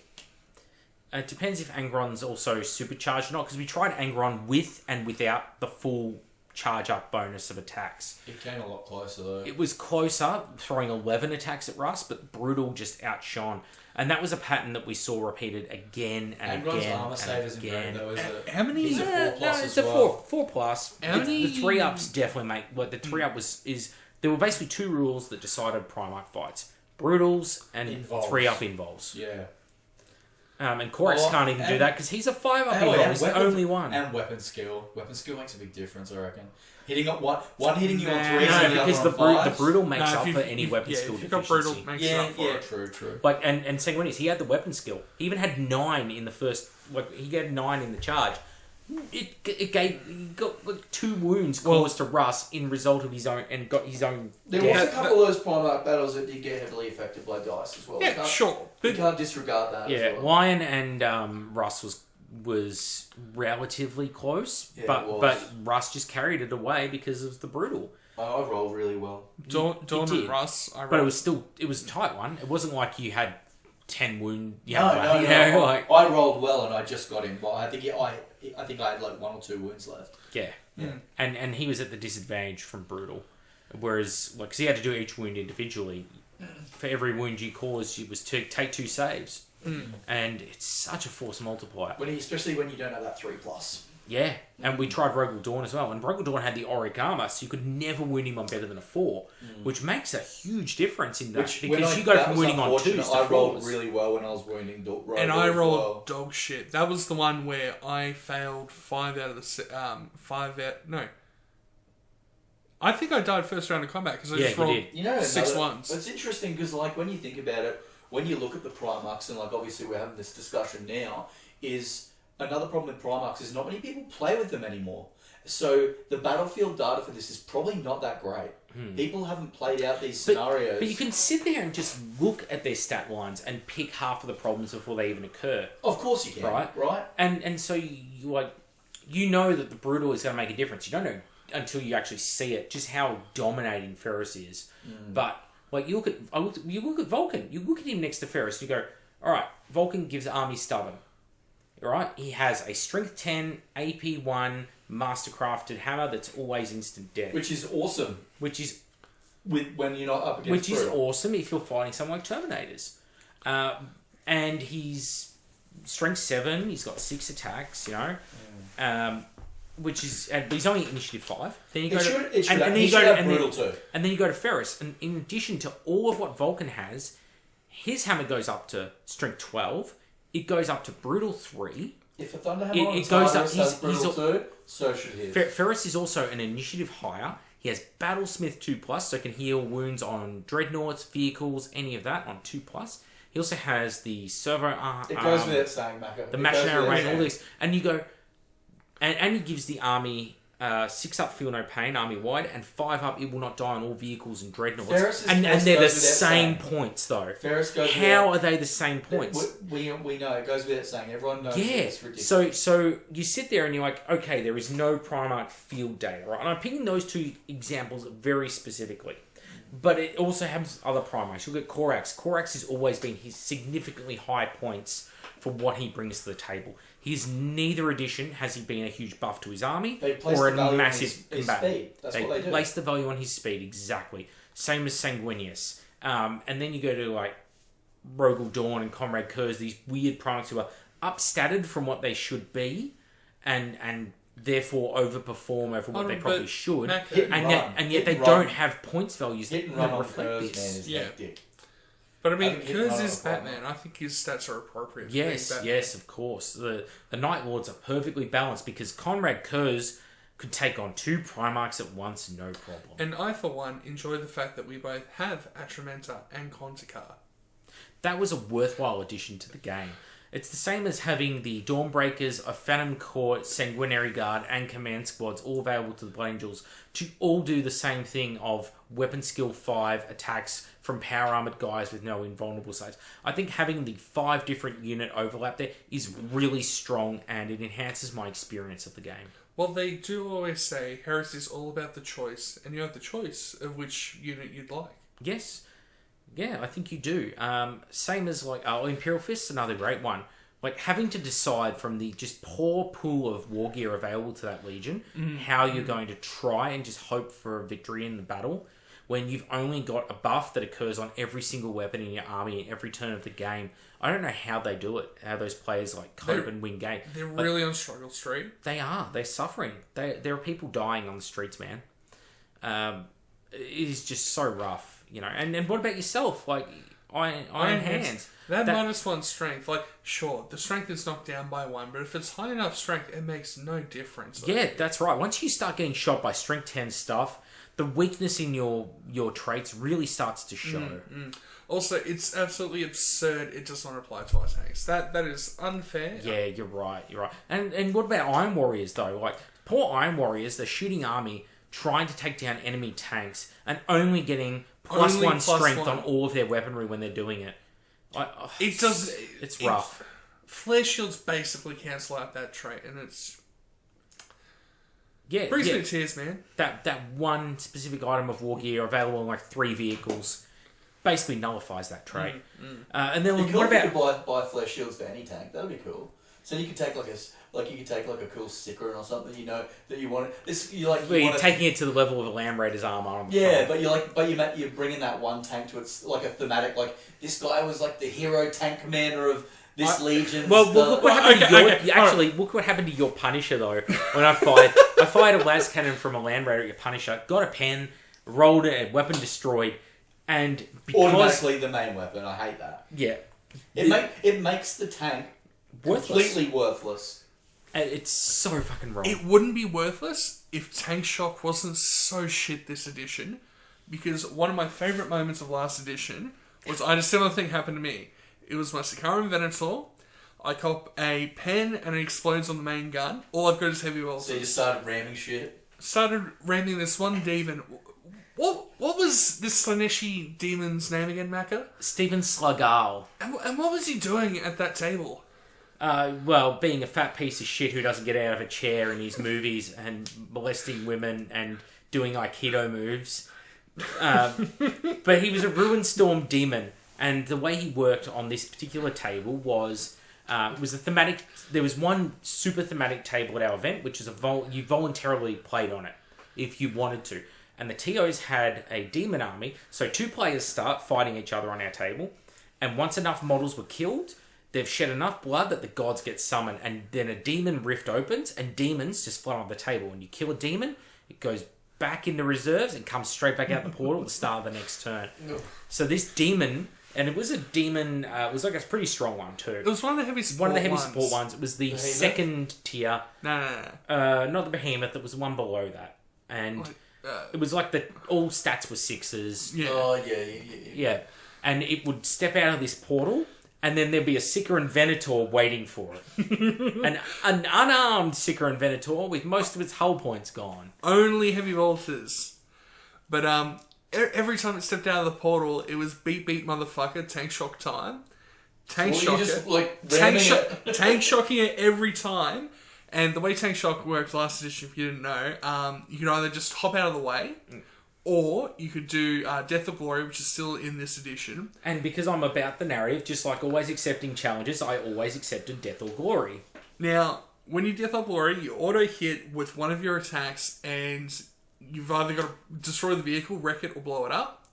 It depends if Angron's also supercharged or not, because we tried Angron with and without the full charge up bonus of attacks. It came a lot closer though. It was closer, throwing 11 attacks at Rust, but Brutal just outshone. And that was a pattern that we saw repeated again and Angron's again armor save and isn't again. great though, is it? How many? He's a 4 plus it's as a well. 4 plus. How many- The 3-ups definitely make... Like, the 3-up is... There were basically 2 rules that decided Primarch fights. Brutals and Involves. 3-up involves. Yeah. And Korax can't even do that because he's a 5-up Oh, involve. yeah, He's the only one. And weapon skill. Weapon skill makes a big difference, I reckon. Hitting up one hitting you on 3s No, and the because other the on 5s. Brutal makes No, up for any weapon skill if you've got deficiency. Brutal, makes it up for it. True. Like, and second one is, he had the weapon skill. He even had 9 in the first... Like, he had 9 in the charge. He got like 2 wounds caused to Russ in result of his own... And got his own... There death. was a couple of those Primarch battles that did get heavily affected by dice as well. Yeah, sure. You can't disregard that Yeah, as well. Lion and Russ was relatively close, Yeah, it but was. Russ just carried it away because of the Brutal. I rolled really well. Dawn did. and Russ. But it was a tight one. It wasn't like you had 10 wound. No. I rolled well and I just got him, but I think I had like 1 or 2 wounds left. Yeah. And he was at the disadvantage from Brutal, whereas like 'cause he had to do each wound individually. For every wound you caused, it was to take 2 saves, and it's such a force multiplier. Especially when you don't have that 3 plus. Yeah, and we tried Rogel Dawn as well, and Rogel Dawn had the Auric armor, so you could never wound him on better than a 4, which makes a huge difference in that, because you go from wounding on 2s to 4s. I rolled really well when I was wounding Rogel And I rolled as well. dog shit. That was the one where I failed 5 out of the 5 out. No, I think I died first round of combat because I just you rolled did. You know, 6 ones. It's interesting because, like, when you think about it, when you look at the Primarchs, and like obviously we're having this discussion now, is another problem with Primarchs is not many people play with them anymore. So the battlefield data for this is probably not that great. People haven't played out these scenarios. But you can sit there and just look at their stat lines and pick half of the problems before they even occur. Of course you can, right? And so you know that the Brutal is going to make a difference. You don't know until you actually see it just how dominating Ferris is. But like you look at Vulcan. You look at him next to Ferris. You go, all right, Vulcan gives army stubborn. All right, he has a strength 10, AP 1, mastercrafted hammer that's always instant death, Which is awesome. Which is when you're not up against which is Brutal. awesome if you're fighting someone like Terminators. And he's strength 7. He's got 6 attacks. Which is, but he's only initiative 5. Then you go brutal too. And then you go to Ferris, and in addition to all of what Vulcan has, his hammer goes up to strength 12. It goes up to brutal 3. If a Thunderhammer it goes up. He's brutal 2, so should his. Ferris is also an initiative higher. He has Battlesmith 2+, so can heal wounds on dreadnoughts, vehicles, any of that on 2+. He also has the servo arm. It goes without saying, Macca. The machinary rain, all this, and you go. And he gives the army 6 up, feel no pain, army wide, and 5 up, it will not die on all vehicles and dreadnoughts. And they're the same points, though. Ferris goes. How are they the same points? We know it goes without saying. Everyone knows. Yeah. It's ridiculous. So you sit there and you're like, okay, there is no Primarch field data, right? And I'm picking those 2 examples very specifically. But it also happens with other Primarchs. Look at Korax. Korax has always been his significantly high points for what he brings to the table. His neither edition has he been a huge buff to his army or a massive combatant. Speed. That's what they do. Place the value on his speed, exactly. Same as Sanguinius. And then you go to like Rogel Dawn and Comrade Kurz, these weird Primarchs who are upstatted from what they should be and therefore overperform over what they probably should. And yet they don't have points values that reflect this. Hectic. But I mean, Kurz is Batman. I think his stats are appropriate. Yes, of course. The Night Lords are perfectly balanced because Conrad Kurz could take on 2 Primarchs at once, no problem. And I, for one, enjoy the fact that we both have Atramenta and Kontakar. That was a worthwhile addition to the game. It's the same as having the Dawnbreakers, a Phantom Court, Sanguinary Guard, and Command Squads all available to the Blood Angels to all do the same thing of weapon skill 5 attacks from power armored guys with no invulnerable sides. I think having the 5 different unit overlap there is really strong and it enhances my experience of the game. Well, they do always say Heresy is all about the choice, and you have the choice of which unit you'd like. Yes. Yeah, I think you do. Same as like Imperial Fist, another great one. Like having to decide from the just poor pool of war gear available to that legion how you're going to try and just hope for a victory in the battle when you've only got a buff that occurs on every single weapon in your army in every turn of the game. I don't know how they do it. How those players like cope and win game. They're really on struggle street. They are. They're suffering. There are people dying on the streets, man. It is just so rough. And what about yourself? Like, Iron Hands. That -1 strength, like, sure, the strength is knocked down by 1, but if it's high enough strength, it makes no difference. Yeah, that's right. Once you start getting shot by strength 10 stuff, the weakness in your traits really starts to show. Also, it's absolutely absurd it does not apply to our tanks. That is unfair. Yeah, you're right. And what about Iron Warriors, though? Like, poor Iron Warriors, the shooting army, trying to take down enemy tanks and only getting +1 strength on all of their weaponry when they're doing it. It's rough. Flare shields basically cancel out that trait, and it's brings me to tears, man. That one specific item of war gear available in like 3 vehicles basically nullifies that trait. And then what about you could buy flare shields for any tank? That'd be cool. So you could take a cool Sicaran or something, that you want. You're taking it to the level of a Land Raider's armor on the front. but you're bringing that one tank to it's like a thematic. Like this guy was like the hero tank commander of this legion. Well, look what happened look what happened to your Punisher though. When I fired a las cannon from a Land Raider at your Punisher, got a pen, rolled it, weapon destroyed, and automatically the main weapon. I hate that. Yeah, it makes the tank completely worthless. It's so fucking wrong. It wouldn't be worthless if Tank Shock wasn't so shit this edition, because one of my favourite moments of last edition was I had a similar thing happen to me. It was my Sikaran Venator. I cop a pen and it explodes on the main gun. All I've got is heavy bolts. So you just started ramming shit? Started ramming this one demon. What was this Slaneshi demon's name again, Macca? Stephen Sluggal. And what was he doing at that table? Well, being a fat piece of shit who doesn't get out of a chair in his movies and molesting women and doing Aikido moves. But he was a Ruin Storm demon, and the way he worked on this particular table was a thematic. There was one super thematic table at our event, which is you voluntarily played on it if you wanted to. And the TOs had a demon army, so 2 players start fighting each other on our table, and once enough models were killed, they've shed enough blood that the gods get summoned, and then a demon rift opens, and demons just float on the table. When you kill a demon, it goes back into reserves and comes straight back out the portal at the start of the next turn. So this demon, and it was a demon, it was like a pretty strong one too. It was one of the heavy support One of the heavy ones. support ones. It was the Behemoth? second tier. No. Not the behemoth, it was the one below that. And it was like all stats were 6s. Yeah. Oh, yeah. Yeah. And it would step out of this portal, and then there'd be a Seeker and Venator waiting for it. an unarmed Seeker and Venator with most of its hull points gone. Only heavy bolters. But every time it stepped out of the portal, it was beat motherfucker, tank shock time. Tank Well, shock you just, it. like, Tank, ramming it. tank shocking it every time. And the way tank shock worked last edition, if you didn't know, you could either just hop out of the way, or you could do Death or Glory, which is still in this edition. And because I'm about the narrative, just like always accepting challenges, I always accepted Death or Glory. Now, when you Death or Glory, you auto hit with one of your attacks, and you've either got to destroy the vehicle, wreck it, or blow it up.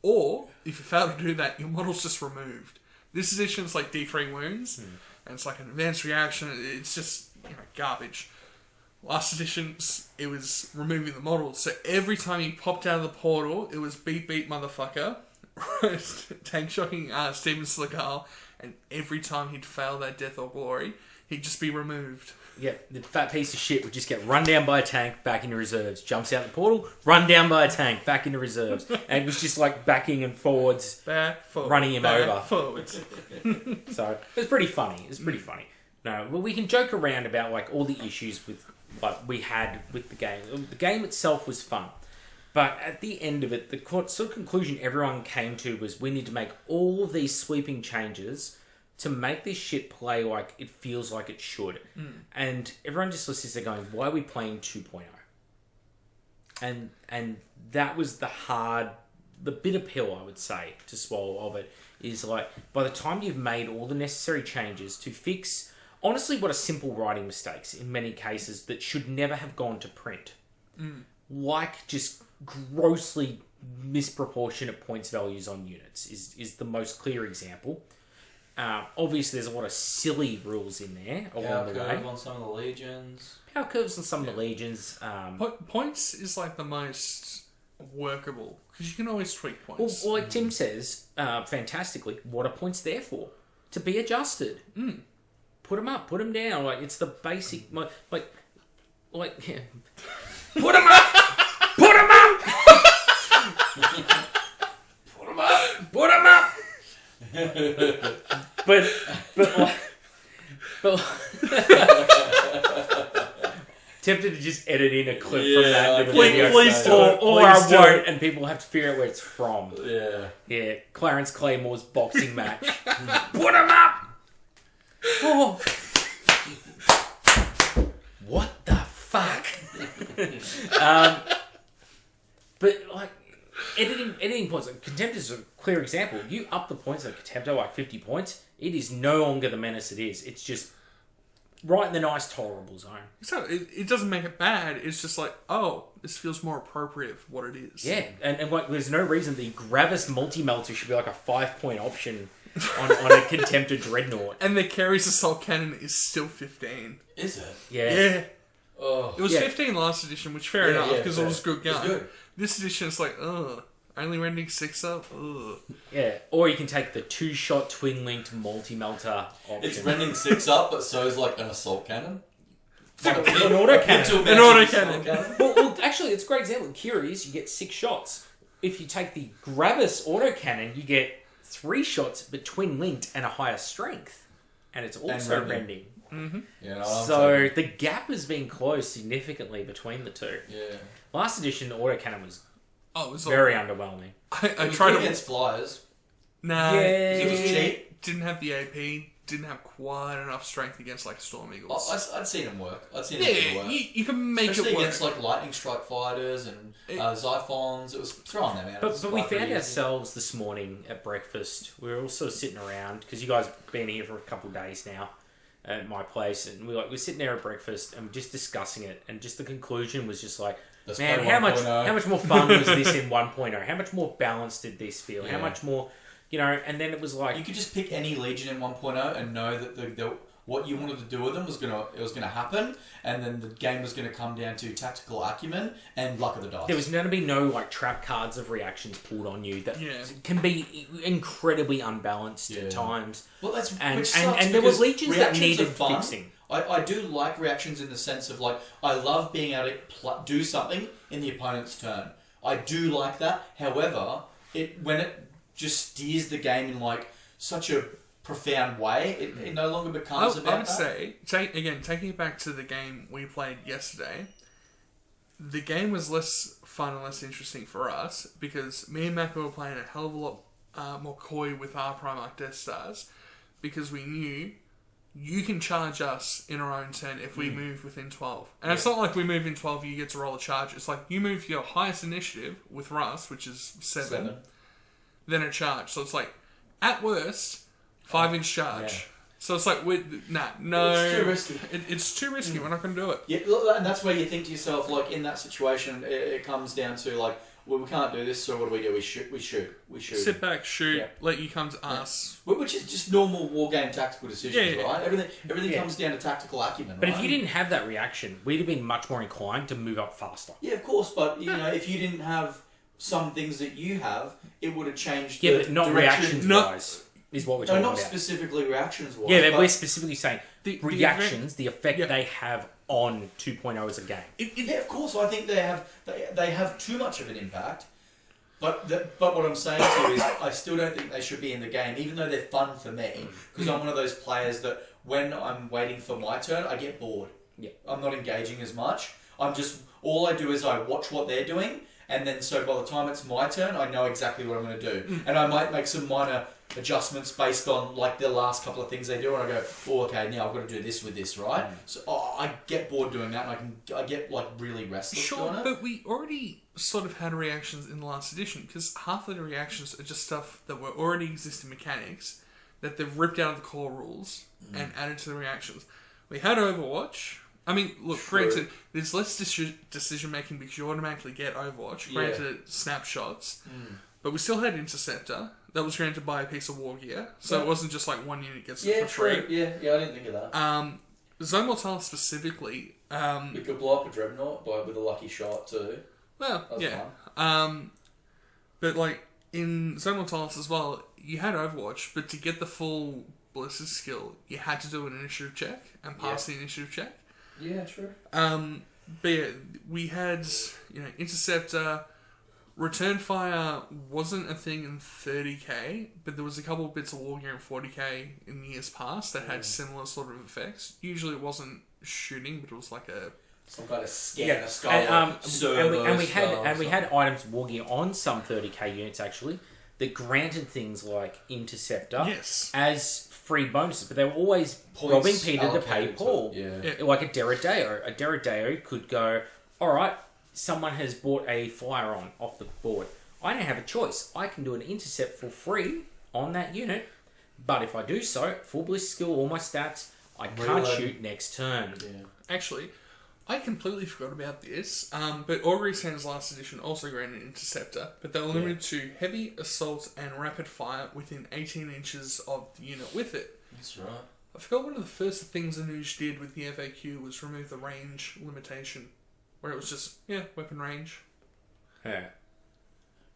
Or, if you fail to do that, your model's just removed. This edition's like D3 wounds, and it's like an advanced reaction. It's just garbage. Last edition, it was removing the model. So every time he popped out of the portal, it was beat motherfucker, tank shocking Steven Seagal, and every time he'd fail that Death or Glory, he'd just be removed. Yeah, the fat piece of shit would just get run down by a tank, back into reserves. Jumps out the portal, run down by a tank, back into reserves. And it was just like backing and forwards, Back, forward, running him back, over. forwards. So it was pretty funny. No, well, we can joke around about like all the issues with what we had with the game. The game itself was fun, but at the end of it, the sort of conclusion everyone came to was we need to make all of these sweeping changes to make this shit play like it feels like it should. And everyone just sits there going, "Why are we playing 2.0?" And that was the bitter pill, I would say, to swallow of it, is like, by the time you've made all the necessary changes to fix, honestly, what are simple writing mistakes in many cases that should never have gone to print. Like just grossly misproportionate points values on units is the most clear example. Obviously, there's a lot of silly rules in there along the way. On some of the legions. Power curves on some of the legions. Points is like the most workable, because you can always tweak points. Well, like Tim says, fantastically, what are points there for? To be adjusted. Put them up, put them down. Like, it's the basic, yeah. Put them up! Put them up! Put them up! Put them up! but tempted to just edit in a clip from that. Please do it. Or I won't, and people have to figure out where it's from. Yeah. Clarence Claymore's boxing match. Put him up! Oh. What the fuck? But like editing points, like Contempt is a clear example. You up the points of Contempt to like 50 points, it is no longer the menace it is. It's just right in the nice tolerable zone. So it doesn't make it bad. It's just like, oh, this feels more appropriate for what it is. Yeah, and like, there's no reason the Gravis multi-melter should be like a 5-point option on a Contemptor Dreadnought. And the Carrie's Assault Cannon is still 15. Is it? Yeah. Oh. It was 15 last edition, which fair enough, because it was good gun. It's good. This edition is like, ugh. Only rending 6 up? Ugh. Yeah, or you can take the 2-shot twin-linked multi-melter option. It's rending 6 up, but so is like an assault cannon. An autocannon. An autocannon. Well, actually, it's a great example. In Curies, you get 6 shots. If you take the Gravis autocannon, you get 3 shots, but twin-linked and a higher strength. And it's also rending. Mm-hmm. Yeah, So the gap has been closed significantly between the two. Yeah. Last edition, the autocannon was it was very underwhelming. I tried against flyers. Nah, Yeah. it was Yeah. cheap. Didn't have the AP. Didn't have quite enough strength against like Storm Eagles. I'd seen them work. I'd seen them work. You can make Especially it work. against like lightning strike fighters and Xiphons. It was throwing them out. But we found ourselves this morning at breakfast. We were all sort of sitting around because you guys have been here for a couple of days now at my place, and we're sitting there at breakfast and just discussing it, and just the conclusion was just like, Let's man, play how 1.0. much more fun was this in 1.0? How much more balanced did this feel? Yeah. How much more You know, and then it was like... You could just pick any Legion in 1.0 and know that the what you wanted to do with them was gonna happen, and then the game was gonna come down to tactical acumen and luck of the dice. There was going to be no like trap cards of reactions pulled on you that can be incredibly unbalanced at times. Well, that's and there were legions that needed fixing. I do like reactions in the sense of like I love being able to do something in the opponent's turn. I do like that. However, when it just steers the game in like such a profound way, it no longer becomes about that. I would say, taking it back to the game we played yesterday, the game was less fun and less interesting for us because me and Mac were playing a hell of a lot more coy with our Primarch Death Stars because we knew you can charge us in our own turn if we move within 12. And it's not like we move in 12, you get to roll a charge. It's like you move your highest initiative with Russ, which is 7. Then a charge. So it's like, at worst, 5-inch charge. Yeah. So it's like, no. It's too risky. It's too risky. We're not going to do it. Yeah, and that's where you think to yourself, like, in that situation, it comes down to, like, well, we can't do this, so what do? We shoot. Sit back, shoot, let you come to us. Which is just normal wargame tactical decisions, right? Everything comes down to tactical acumen, But right? if you didn't have that reaction, we'd have been much more inclined to move up faster. Yeah, of course, but, you know, if you didn't have some things that you have, it would have changed but not reactions-wise. Is what we're talking about. Not specifically reactions-wise. Yeah, but we're specifically saying reactions, the effect they have on 2.0 as a game. Yeah, of course. I think they have too much of an impact. But what I'm saying to you is, I still don't think they should be in the game, even though they're fun for me. Because I'm one of those players that when I'm waiting for my turn, I get bored. Yeah. I'm not engaging as much. All I do is I watch what they're doing, and then so by the time it's my turn, I know exactly what I'm going to do, and I might make some minor adjustments based on like the last couple of things they do, and I go, oh, okay, now I've got to do this with this, right? So I get bored doing that, and I get like really restless doing it. But we already sort of had reactions in the last edition because half of the reactions are just stuff that were already existing mechanics that they've ripped out of the core rules and added to the reactions. We had Overwatch. I mean, look, granted, there's less decision making because you automatically get Overwatch. Granted, snapshots. But we still had Interceptor. That was granted by a piece of war gear. So it wasn't just like one unit gets it for free. Yeah, I didn't think of that. Zone Mortalis specifically... we could blow up a Dreadnought with a lucky shot too. Well, fun. But like, in Zone Mortalis as well, you had Overwatch, but to get the full Blizzard skill, you had to do an initiative check and pass the initiative check. Yeah, true. But yeah, we had, Interceptor... Return Fire wasn't a thing in 30k, but there was a couple of bits of war gear in 40k in years past that had similar sort of effects. Usually it wasn't shooting, but it was like some kind of scanner skull. And we had items war gear on some 30k units actually that granted things like Interceptor as free bonuses, but they were always robbing Peter to pay Paul. Like a Derrideo. A Derrideo could go, alright, someone has bought a flyer off the board. I don't have a choice. I can do an intercept for free on that unit, but if I do so, full bliss skill, all my stats, I can't shoot next turn. Yeah. Actually, I completely forgot about this, but Augury Sands last edition also granted Interceptor, but they were limited to heavy, assault, and rapid fire within 18 inches of the unit with it. That's right. I forgot one of the first things Anuj did with the FAQ was remove the range limitation. Where it was just, weapon range. Yeah.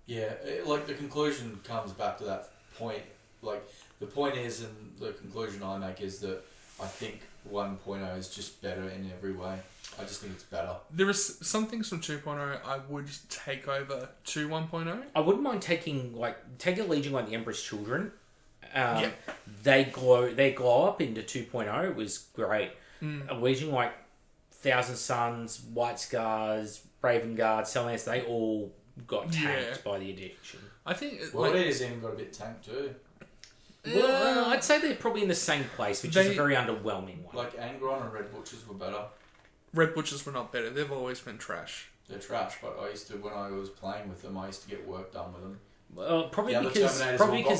Yeah, like the conclusion comes back to that point. Like, the point is, and the conclusion I make is that I think 1.0 is just better in every way. I just think it's better. There is some things from 2.0 I would take over to 1.0. I wouldn't mind taking a Legion like the Emperor's Children. They glow up into 2.0. It was great. A Legion like Thousand Suns, White Scars, Raven Guard, Selmas, they all got tanked by the addiction. I think... it has even got a bit tanked too. Well, I'd say they're probably in the same place, which is a very underwhelming one. Like Angron and Red Butchers were better. Red Butchers were not better. They've always been trash. They're trash, but when I was playing with them, I used to get work done with them. Probably because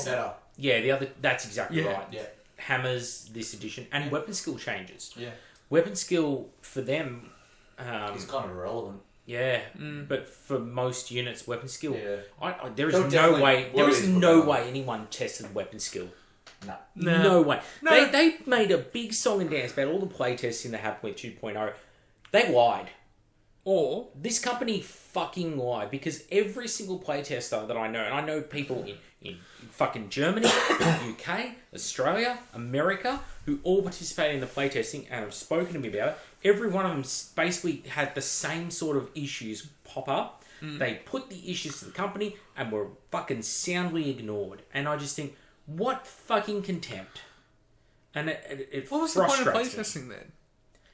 better. Yeah, that's exactly right. Yeah. Hammers this edition and weapon skill changes. Yeah. Weapon skill for them it's kind of irrelevant. Yeah, but for most units, weapon skill. Yeah. There is They'll no definitely- way. There Warriors is will no go. way anyone tested weapon skill. Nah. No way. No. They made a big song and dance about all the playtesting that happened with 2.0. They lied. Or This company fucking lied because every single playtester that I know, and I know people in fucking Germany, UK, Australia, America, who all participated in the playtesting and have spoken to me about it, every one of them basically had the same sort of issues pop up. They put the issues to the company and were fucking soundly ignored. And I just think, what fucking contempt. And it what was the point of frustrates me. playtesting then?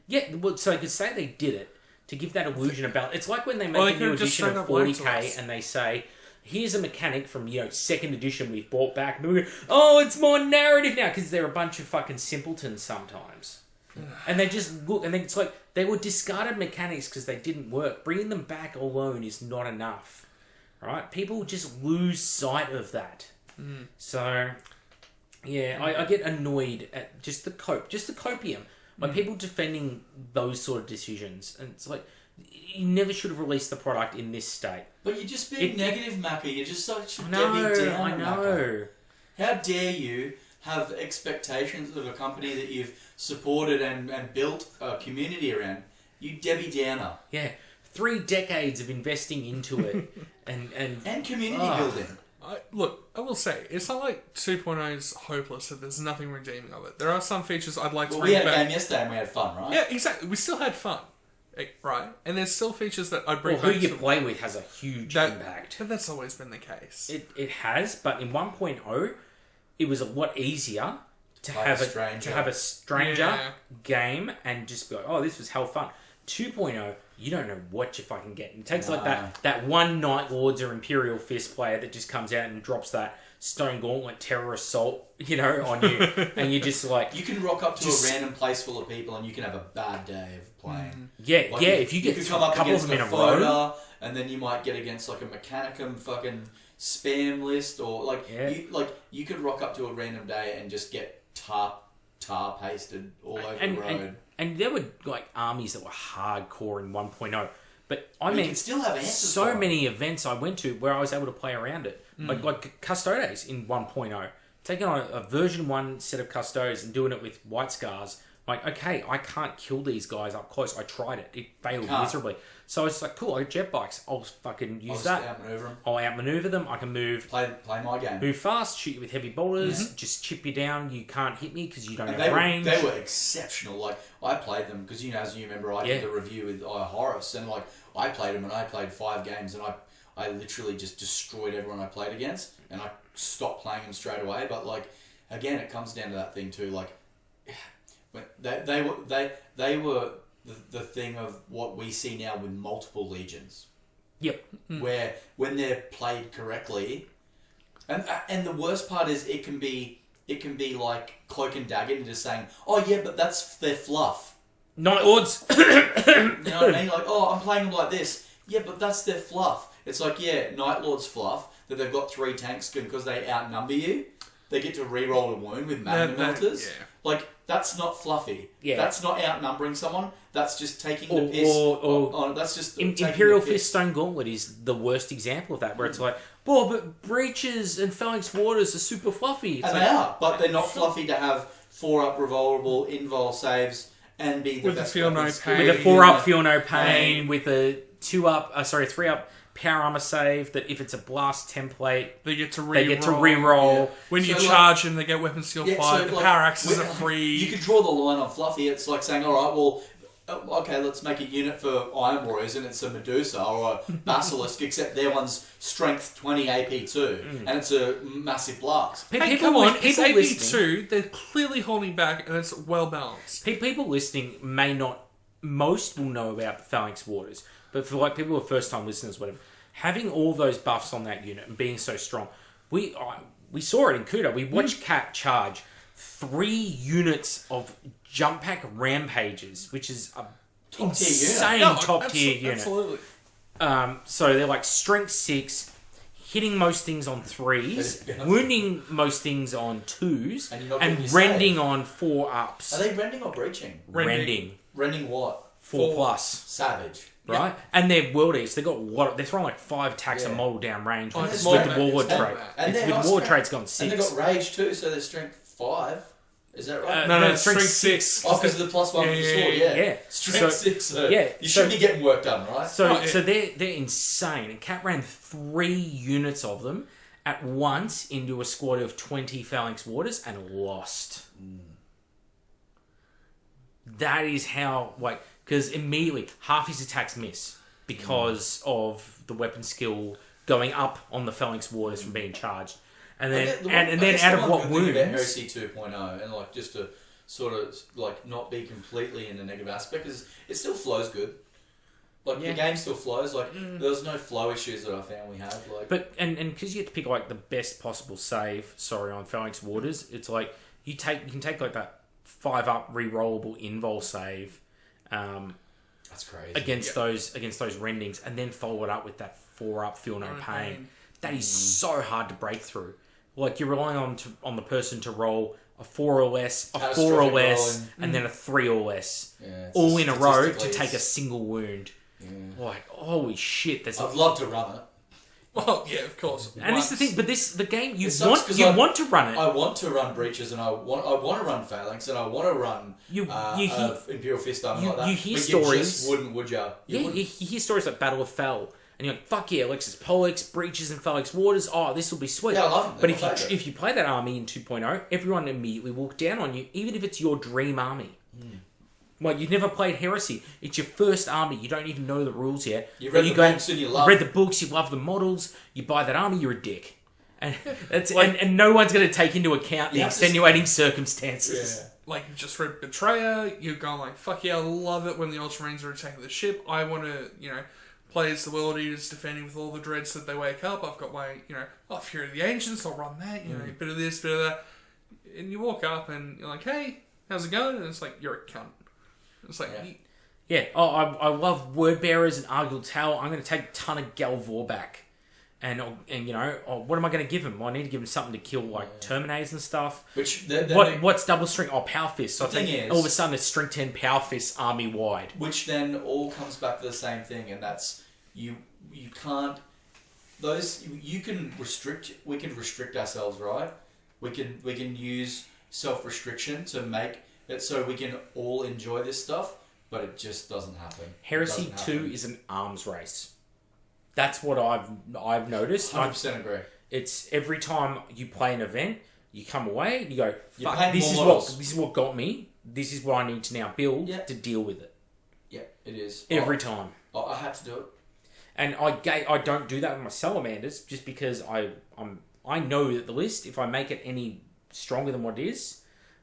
Yeah, well, so I could say they did it to give that illusion about. It's like when they Well, make they a new could've just edition straight of up lied to 40k us. and they say, "Here's a mechanic from second edition we've brought back." And we go, "Oh, it's more narrative now," because they're a bunch of fucking simpletons sometimes. And they just look, and then it's like they were discarded mechanics because they didn't work. Bringing them back alone is not enough, right? People just lose sight of that. So, yeah, I get annoyed at just the copium. Like people defending those sort of decisions, and it's like you never should have released the product in this state. But you're just being negative, Macca. You're just such a I Debbie Downer, know. Macca. How dare you have expectations of a company that you've supported and built a community around? You Debbie Downer. Yeah, 3 decades of investing into it, and community Ah. building. Look, I will say, it's not like 2.0 is hopeless, that there's nothing redeeming of it. There are some features I'd like to Well, we bring had a back. game yesterday and we had fun, right? Yeah, exactly. We still had fun. Right? And there's still features that I'd bring well, who back. you play with has a huge impact. But that's always been the case. It has, but in 1.0, it was a lot easier to Like have a a stranger. stranger game and just be like, "Oh, this was hell fun." 2.0, you don't know what you're fucking getting. It takes like that one Night Lords or Imperial Fist player that just comes out and drops that Stone Gauntlet Terror Assault, on you, and you're just like, You can rock up to a random place full of people and you can have a bad day of playing. yeah, Like, if you get could a couple of them in a row, Foda, and then you might get against like a Mechanicum fucking spam list, or you could rock up to a random day and just get tar pasted all over the road. And there were like armies that were hardcore in 1.0. But You mean, can still have answers so for it. many events I went to where I was able to play around it. Like Custodes in 1.0. Taking on a version 1 set of Custodes and doing it with White Scars. Like, okay, I can't kill these guys up close. I tried it. It failed miserably. So it's like, cool, I got jet bikes. I'll fucking use that. Outmaneuver them. I'll outmaneuver them. I can move Play my game. move fast, shoot you with heavy bolters, just chip you down. You can't hit me because you don't And have range. they were exceptional. Like, I played them because, as you remember, I did the review with Horace, and like I played them and I played 5 games and I literally just destroyed everyone I played against, and I stopped playing them straight away. But like, again, it comes down to that thing too. Like, they were the thing of what we see now with multiple legions. Yep. Where when they're played correctly, and the worst part is it can be like cloak and dagger and just saying, "Oh yeah, but that's their fluff." Night Lords. You know what I mean? Like, "Oh, I'm playing them like this." Yeah, but that's their fluff. It's like, yeah, Night Lord's fluff that they've got 3 tanks because they outnumber you. They get to re-roll a wound with Magnum Melters. Yeah. Like, that's not fluffy. Yeah. That's not outnumbering someone. That's just taking the piss. That's just taking Imperial the piss. Fist Stone Gauntlet is the worst example of that, where it's like, well, but Breaches and Phalanx Waters are super fluffy. It's And like, they are, but they're not fluffy to have 4-up revolvable invul saves and be the With the best feel no weapons. pain. with a 4-up Feel No Pain, with a 3-up Power Armor save that if it's a blast template, They get to they get to re-roll. Yeah. When you So, charge them, they get weapon skill 5. The like, power axes are You free. can draw the line on fluffy. It's like saying, all right, well, okay, let's make a unit for Iron Warriors, and it's a Medusa or a Basilisk, except their one's strength 20 AP2, and it's a massive blast. Hey, People come on, people it's listening- AP2. They're clearly holding back, and it's well balanced. People listening most will know about the Phalanx Waters, but for like people who are first time listeners, whatever, having all those buffs on that unit and being so strong, we saw it in Kuda. We watched Cat charge 3 units of jump pack rampages, which is a insane top tier unit. Absolutely. So they're like strength 6, hitting most things on 3s, wounding most things on 2s, And you're not getting and your rending save. on 4-ups. Are they rending or breaching? Rending. Rending what? 4 plus. Savage. Right? And they're world eats. They're throwing like 5 attacks a model down range. Oh, with it's the like warlord that. trait. And With their warlord strength- trait's gone 6. And they've got rage too, so they're strength 5. Is that right? No, it's strength 6. Oh, because of the +1 for the sword, Yeah. Strength So- 6. So yeah, you so- should be getting work done, right? So they're insane. And Cat ran 3 units of them at once into a squad of 20 Phalanx Warders and lost. That is how, because immediately half his attacks miss because of the weapon skill going up on the Phalanx Warders from being charged. And then, and then out of what wounds... about Heresy 2.0, and just to sort of not be completely in a negative aspect, is it still flows good. The game still flows. There's no flow issues that I found we had. But and because you have to pick the best possible save. On Phalanx Warders, it's you can take that 5-up rerollable invul save. That's crazy. Against those rendings, and then follow it up with that 4-up feel no pain. That is so hard to break through. You're relying on the person to roll a 4 or less, a 4 or less, and then a 3 or less, all in a row to take a single wound. Yeah. Holy shit! I'd love to run it. Well, yeah, of course. And this is the thing, but the game you sucks want to run it. I want to run breaches, and I want to run phalanx, and I want to run Imperial Fist Army like that. You hear but stories. You just wouldn't, would you? You hear stories like Battle of Fel, and you're like, fuck yeah, Alexis Pollux, breaches and Phalanx Warders. Oh, this will be sweet. Yeah, I love them. But if you play that army in 2.0, everyone immediately will look down on you, even if it's your dream army. You've never played Heresy. It's your first army. You don't even know the rules yet. You read the books and you love read the books. You love the models. You buy that army. You're a dick, and and no one's going to take into account the extenuating circumstances. Yeah. You just read Betrayer. You're going fuck yeah, I love it when the Ultramarines are attacking the ship. I want to play as the World Eaters defending with all the dreads that they wake up. I've got my Fury of the Ancients. I'll run that. A bit of this, bit of that, and you walk up and you're like, hey, how's it going? And it's you're a cunt. It's I love Word Bearers and Argyll Tower. I'm going to take a ton of Galvor back. And what am I going to give him? I need to give him something to kill Terminators and stuff. Which what's double strength? Power Fist. So all of a sudden it's strength 10 Power Fist army wide. Which then all comes back to the same thing, and that's you can't. You can restrict. We can restrict ourselves, right? We can use self-restriction to make it so we can all enjoy this stuff, but it just doesn't happen. Heresy 2 is an arms race. That's what I've noticed. 100% agree. It's every time you play an event, you come away and you go, fuck, this is what got me. This is what I need to now build to deal with it. Yeah, it is. Every time. I had to do it. And I don't do that with my Salamanders just because I know that the list, if I make it any stronger than what it is,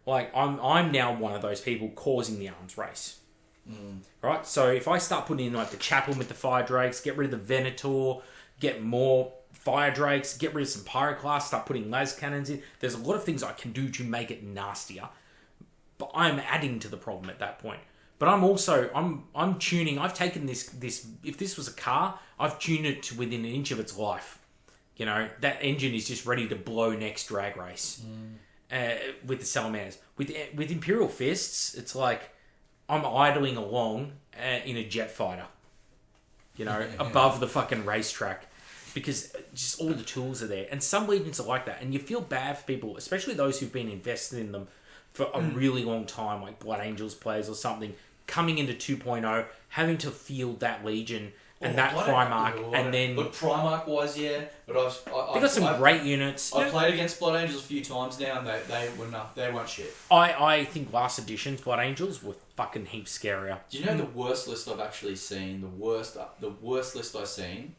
I'm now one of those people causing the arms race. Right? So if I start putting in the Chaplain with the Fire Drakes, get rid of the Venator, get more Fire Drakes, get rid of some Pyroclast, start putting Las Cannons in, there's a lot of things I can do to make it nastier. But I'm adding to the problem at that point. But I'm also I'm tuning. I've taken this. If this was a car, I've tuned it to within an inch of its life. That engine is just ready to blow next drag race. With the Salamanders. With Imperial Fists, it's I'm idling along in a jet fighter. Above the fucking racetrack. Because just all the tools are there. And some legions are like that. And you feel bad for people, especially those who've been invested in them for a really long time, like Blood Angels players or something, coming into 2.0, having to field that legion and that Primarch, and then... But Primarch was, yeah, but They've got some great units. I've played against Blood Angels a few times now, and they weren't shit. I think last edition's Blood Angels were fucking heaps scarier. Do you know the worst list I've actually seen? The worst list I've seen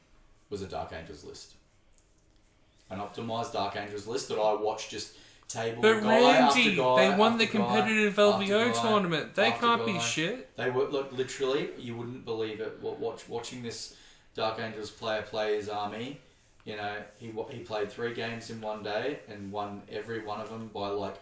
was a Dark Angels list. An optimised Dark Angels list that I watched just table but guy Randy, after guy they won after the competitive LVO tournament. They can't be guy. shit. They were literally, you wouldn't believe it. Watching this Dark Angels player play his army, he played 3 games in one day and won every one of them by that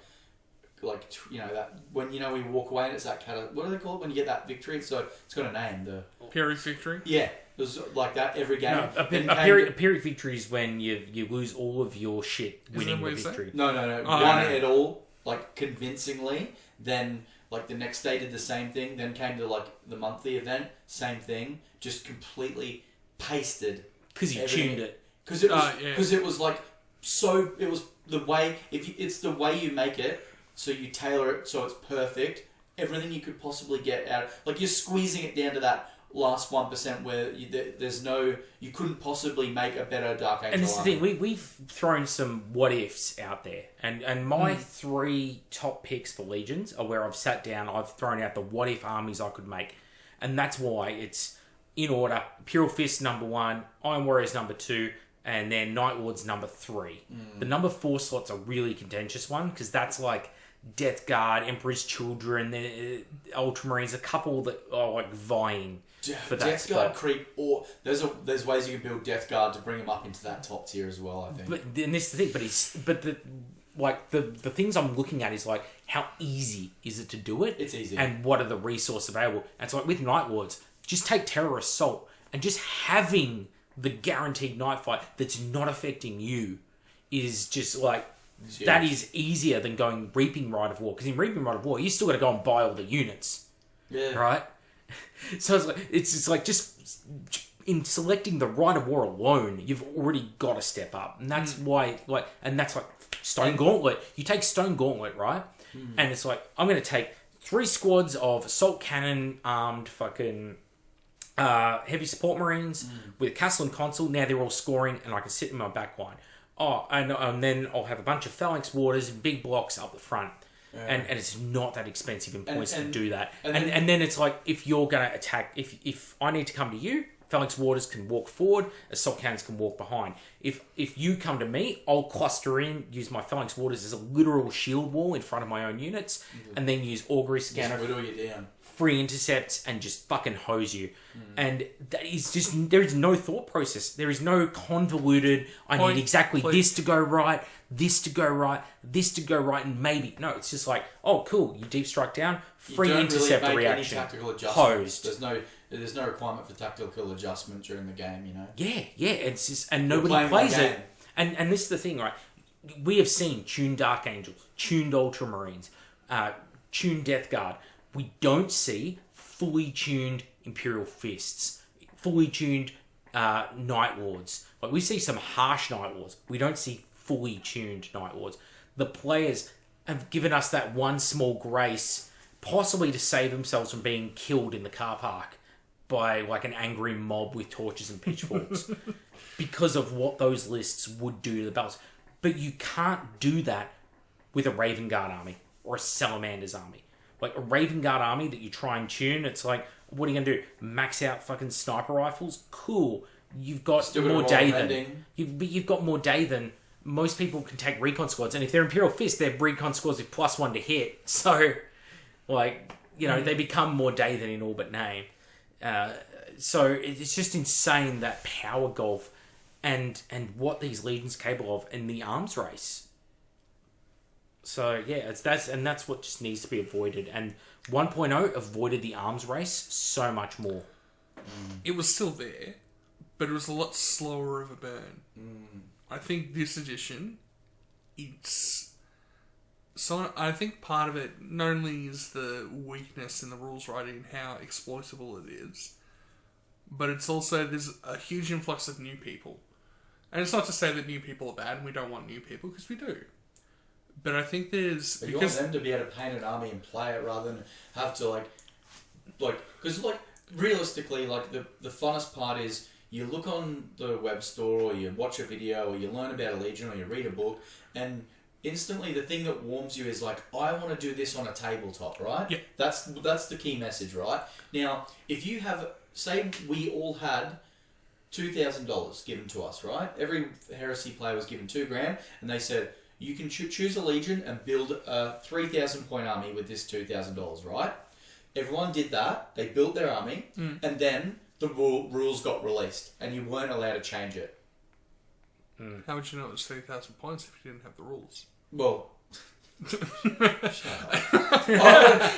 when we walk away and it's that what do they call it when you get that victory? So it's got a name. The Pyrrhic victory. Yeah. It was like that every game. No, a Pyrrhic victory is when you lose all of your shit winning the victory. No. Won it all. like convincingly, then like the next day did the same thing, then came to like the monthly event, same thing, just completely pasted. Because you tuned it. Because it was like so. It was the way it's the way you make it, so you tailor it so it's perfect. Everything you could possibly get out, like you're squeezing it down to that last 1% where you couldn't possibly make a better Dark Angel. And this is the thing, we've thrown some what ifs out there, and my 3 top picks for Legions are where I've sat down, I've thrown out the what if armies I could make, and that's why it's in order: Imperial Fist number 1, Iron Warriors number 2, and then Night Lords number 3. The number 4 slot's a really contentious one because that's like Death Guard, Emperor's Children, Ultramarines, a couple that are like vying for that Death spot. Guard creep, or there's ways you can build Death Guard to bring them up into that top tier as well. I think. But and this is the thing. The things I'm looking at is like how easy is it to do it? It's easy. And what are the resources available? And so like with Night Lords, just take Terror Assault and just having the guaranteed night fight that's not affecting you is just like. That is easier than going Reaping Rite of War, because in Reaping Rite of War you still got to go and buy all the units, right? So it's like just in selecting the Rite of War alone, you've already got to step up, and that's why that's like Stone Gauntlet. You take Stone Gauntlet, right? And it's like I'm going to take 3 squads of assault cannon armed fucking heavy support marines with castle and consul. Now they're all scoring, and I can sit in my back line. Oh, and then I'll have a bunch of phalanx warders and big blocks up the front. Yeah. And it's not that expensive in points to do that. And then it's like, if you're going to attack, if I need to come to you, phalanx warders can walk forward, assault cannons can walk behind. If you come to me, I'll cluster in, use my phalanx warders as a literal shield wall in front of my own units, and then use augury scanner, whittle you down, free intercepts, and just fucking hose you. And that is just, there is no thought process. There is no convoluted, I need exactly this to go right, this to go right, this to go right, and maybe. No, it's just like, oh, cool, you deep strike down, free intercept really make reaction, any tactical adjustments. hosed. There's no requirement for tactical adjustment during the game, you know? Yeah, it's just, and nobody plays it. And this is the thing, right? We have seen tuned Dark Angels, tuned Ultramarines, tuned Death Guard. We don't see fully tuned Imperial Fists, fully tuned Night Lords. Like, we see some harsh Night Lords. We don't see fully tuned Night Lords. The players have given us that one small grace, possibly to save themselves from being killed in the car park by like an angry mob with torches and pitchforks because of what those lists would do to the battles. But you can't do that with a Raven Guard army or a Salamander's army. Like a Raven Guard army that you try and tune, it's like, what are you going to do? Max out fucking sniper rifles? Cool. You've got still more day than... You've got more day than... Most people can take recon squads, and if they're Imperial Fist, they're recon squads with +1 to hit. So, like, you know, they become more day than in all but name. So it's just insane, that power gulf and what these legions are capable of in the arms race. So yeah, that's what just needs to be avoided. And 1.0 avoided the arms race so much more. It was still there, but it was a lot slower of a burn. I think this edition, it's... So I think part of it not only is the weakness in the rules writing and how exploitable it is, but it's also there's a huge influx of new people. And it's not to say that new people are bad and we don't want new people, because we do. But I think there's... But you want them to be able to paint an army and play it rather than have to because realistically, the funnest part is you look on the web store or you watch a video or you learn about a legion or you read a book, and instantly the thing that warms you is like, I want to do this on a tabletop, right? Yeah. That's the key message, right? Now, if you have, say we all had $2,000 given to us, right? Every Heresy player was given $2,000, and they said, you can choose a legion and build a 3,000 point army with this $2,000, right? Everyone did that. They built their army, and then the rules got released, and you weren't allowed to change it. How would you know it was 3,000 points if you didn't have the rules? Well, shut up.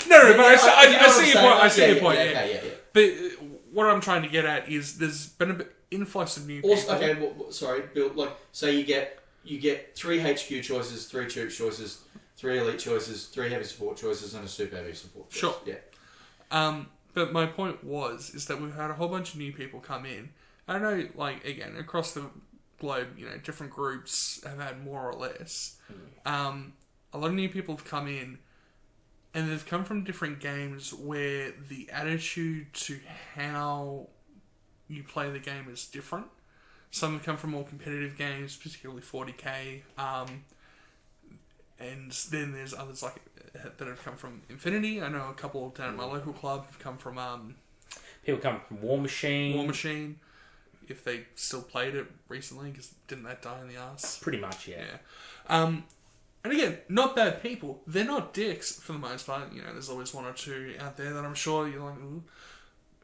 No, but I see your point. I see your point. Yeah. But what I'm trying to get at is there's been a bit influx of new people. Also, okay, sorry, Bill. Say you get 3 HQ choices, 3 troop choices, 3 elite choices, 3 heavy support choices, and a super heavy support choice. Sure. Yeah. But my point is that we've had a whole bunch of new people come in. I know, like, again, across the globe, different groups have had more or less. A lot of new people have come in, and they've come from different games where the attitude to how you play the game is different. Some have come from more competitive games, particularly 40k, and then there's others like that have come from Infinity. I know a couple down at my local club have come from people come from War Machine. If they still played it recently, because didn't that die in the ass? Pretty much, yeah. And again, not bad people. They're not dicks for the most part. There's always one or two out there that I'm sure you're like, ooh.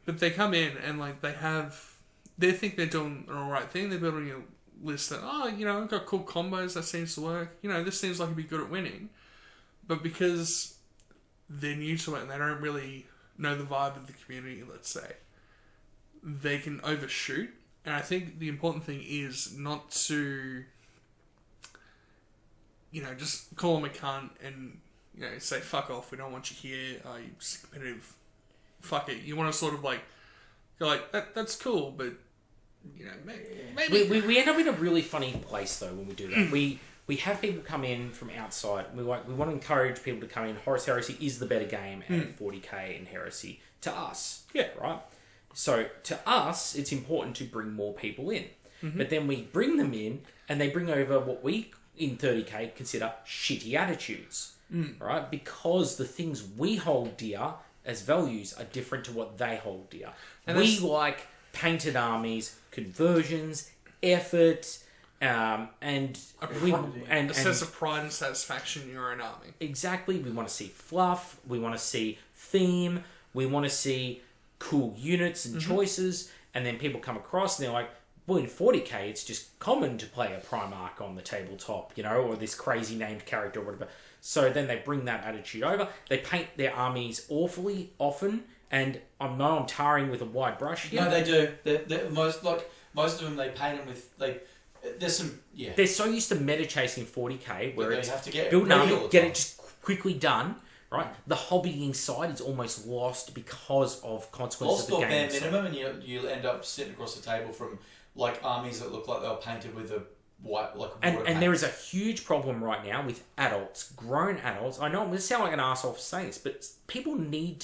But they come in and like they think they're doing an alright thing. They're building a list that, I've got cool combos that seems to work. This seems like it'd be good at winning. But because they're new to it and they don't really know the vibe of the community, let's say, they can overshoot. And I think the important thing is not to, just call them a cunt and, say, fuck off, we don't want you here, you just competitive, fuck it. You want to sort of like, go like, that's cool, but, maybe... We end up in a really funny place, though, when we do that. We have people come in from outside. We want to encourage people to come in. Horus Heresy is the better game at 40k and Heresy to us. Yeah. Right? So, to us, it's important to bring more people in. But then we bring them in, and they bring over what we, in 30k, consider shitty attitudes. Right? Because the things we hold dear as values are different to what they hold dear. And we like painted armies, conversions, effort, and a sense of pride and satisfaction in your own army. Exactly. We want to see fluff. We want to see theme. We want to see cool units and choices. And then people come across and they're like, well, in 40k, it's just common to play a Primarch on the tabletop, or this crazy named character or whatever. So then they bring that attitude over. They paint their armies awfully often. And I know I'm tarring with a wide brush here. No, they do. They're most of them, they paint them with, like, there's some, yeah. They're so used to meta chasing 40k where it's have to get build an ready all army, the get time. it just quickly done, right? The hobbying side is almost lost because of consequences of the game. Bare minimum, and you end up sitting across the table from like armies that look like they were painted with a white, like water and there is a huge problem right now with adults, grown adults. I know I'm going to sound like an arsehole for saying this, but people need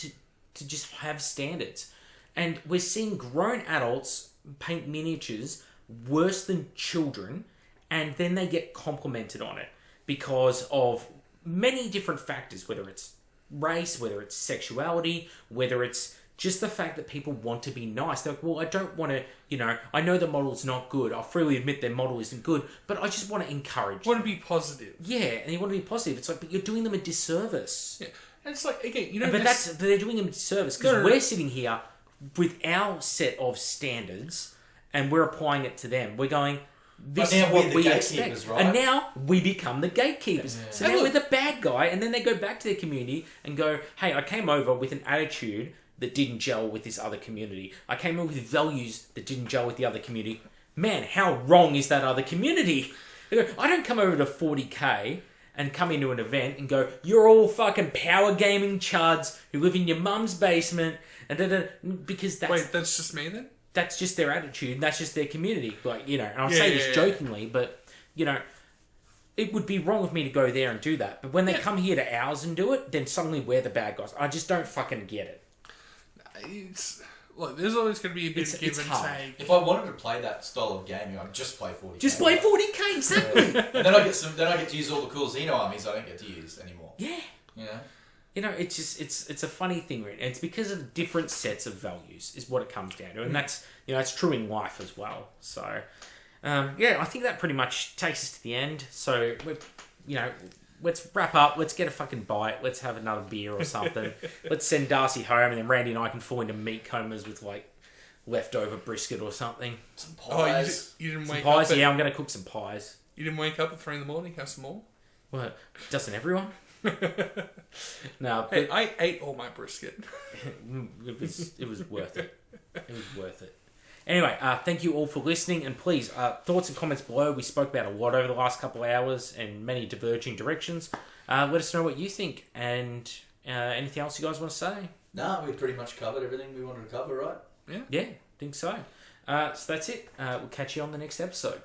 to just have standards. And we're seeing grown adults paint miniatures worse than children, and then they get complimented on it because of many different factors, whether it's race, whether it's sexuality, whether it's just the fact that people want to be nice. They're like, well, I don't want to, I know the model's not good. I'll freely admit their model isn't good, but I just want to encourage. Want to be positive. Yeah, and you want to be positive. It's like, but you're doing them a disservice. Yeah. And it's like, again, But they're doing them a disservice because we're sitting here with our set of standards and we're applying it to them. We're going, this is what we expect. Right? And now we become the gatekeepers. Yeah. So now we're the bad guy, and then they go back to their community and go, hey, I came over with an attitude that didn't gel with this other community. I came over with values that didn't gel with the other community. Man, how wrong is that other community? I don't come over to 40k and come into an event and go, you're all fucking power gaming chuds who live in your mum's basement, and because that's... Wait, that's just me then? That's just their attitude, and that's just their community. Like, and I say this jokingly, but, it would be wrong of me to go there and do that. But when they come here to ours and do it, then suddenly we're the bad guys. I just don't fucking get it. Look, there's always going to be a bit of give and take. If I wanted to play that style of gaming, I'd just play 40k. Just play 40k, exactly. And then I get to use all the cool Xeno armies I don't get to use anymore. Yeah. It's just it's a funny thing, and it's because of different sets of values is what it comes down to, and that's it's true in life as well. So, I think that pretty much takes us to the end. So, let's wrap up. Let's get a fucking bite. Let's have another beer or something. Let's send Darcy home, and then Randy and I can fall into meat comas with like leftover brisket or something. Some pies. You didn't some wake pies? up. Yeah, I'm going to cook some pies. You didn't wake up at 3 a.m. Have some more. What? Doesn't everyone? No. Hey, I ate all my brisket. It was worth it. It was worth it. Anyway, thank you all for listening, and please, thoughts and comments below. We spoke about a lot over the last couple of hours in many diverging directions. Let us know what you think, and anything else you guys want to say? No, we pretty much covered everything we wanted to cover, right? Yeah, think so. So that's it. We'll catch you on the next episode.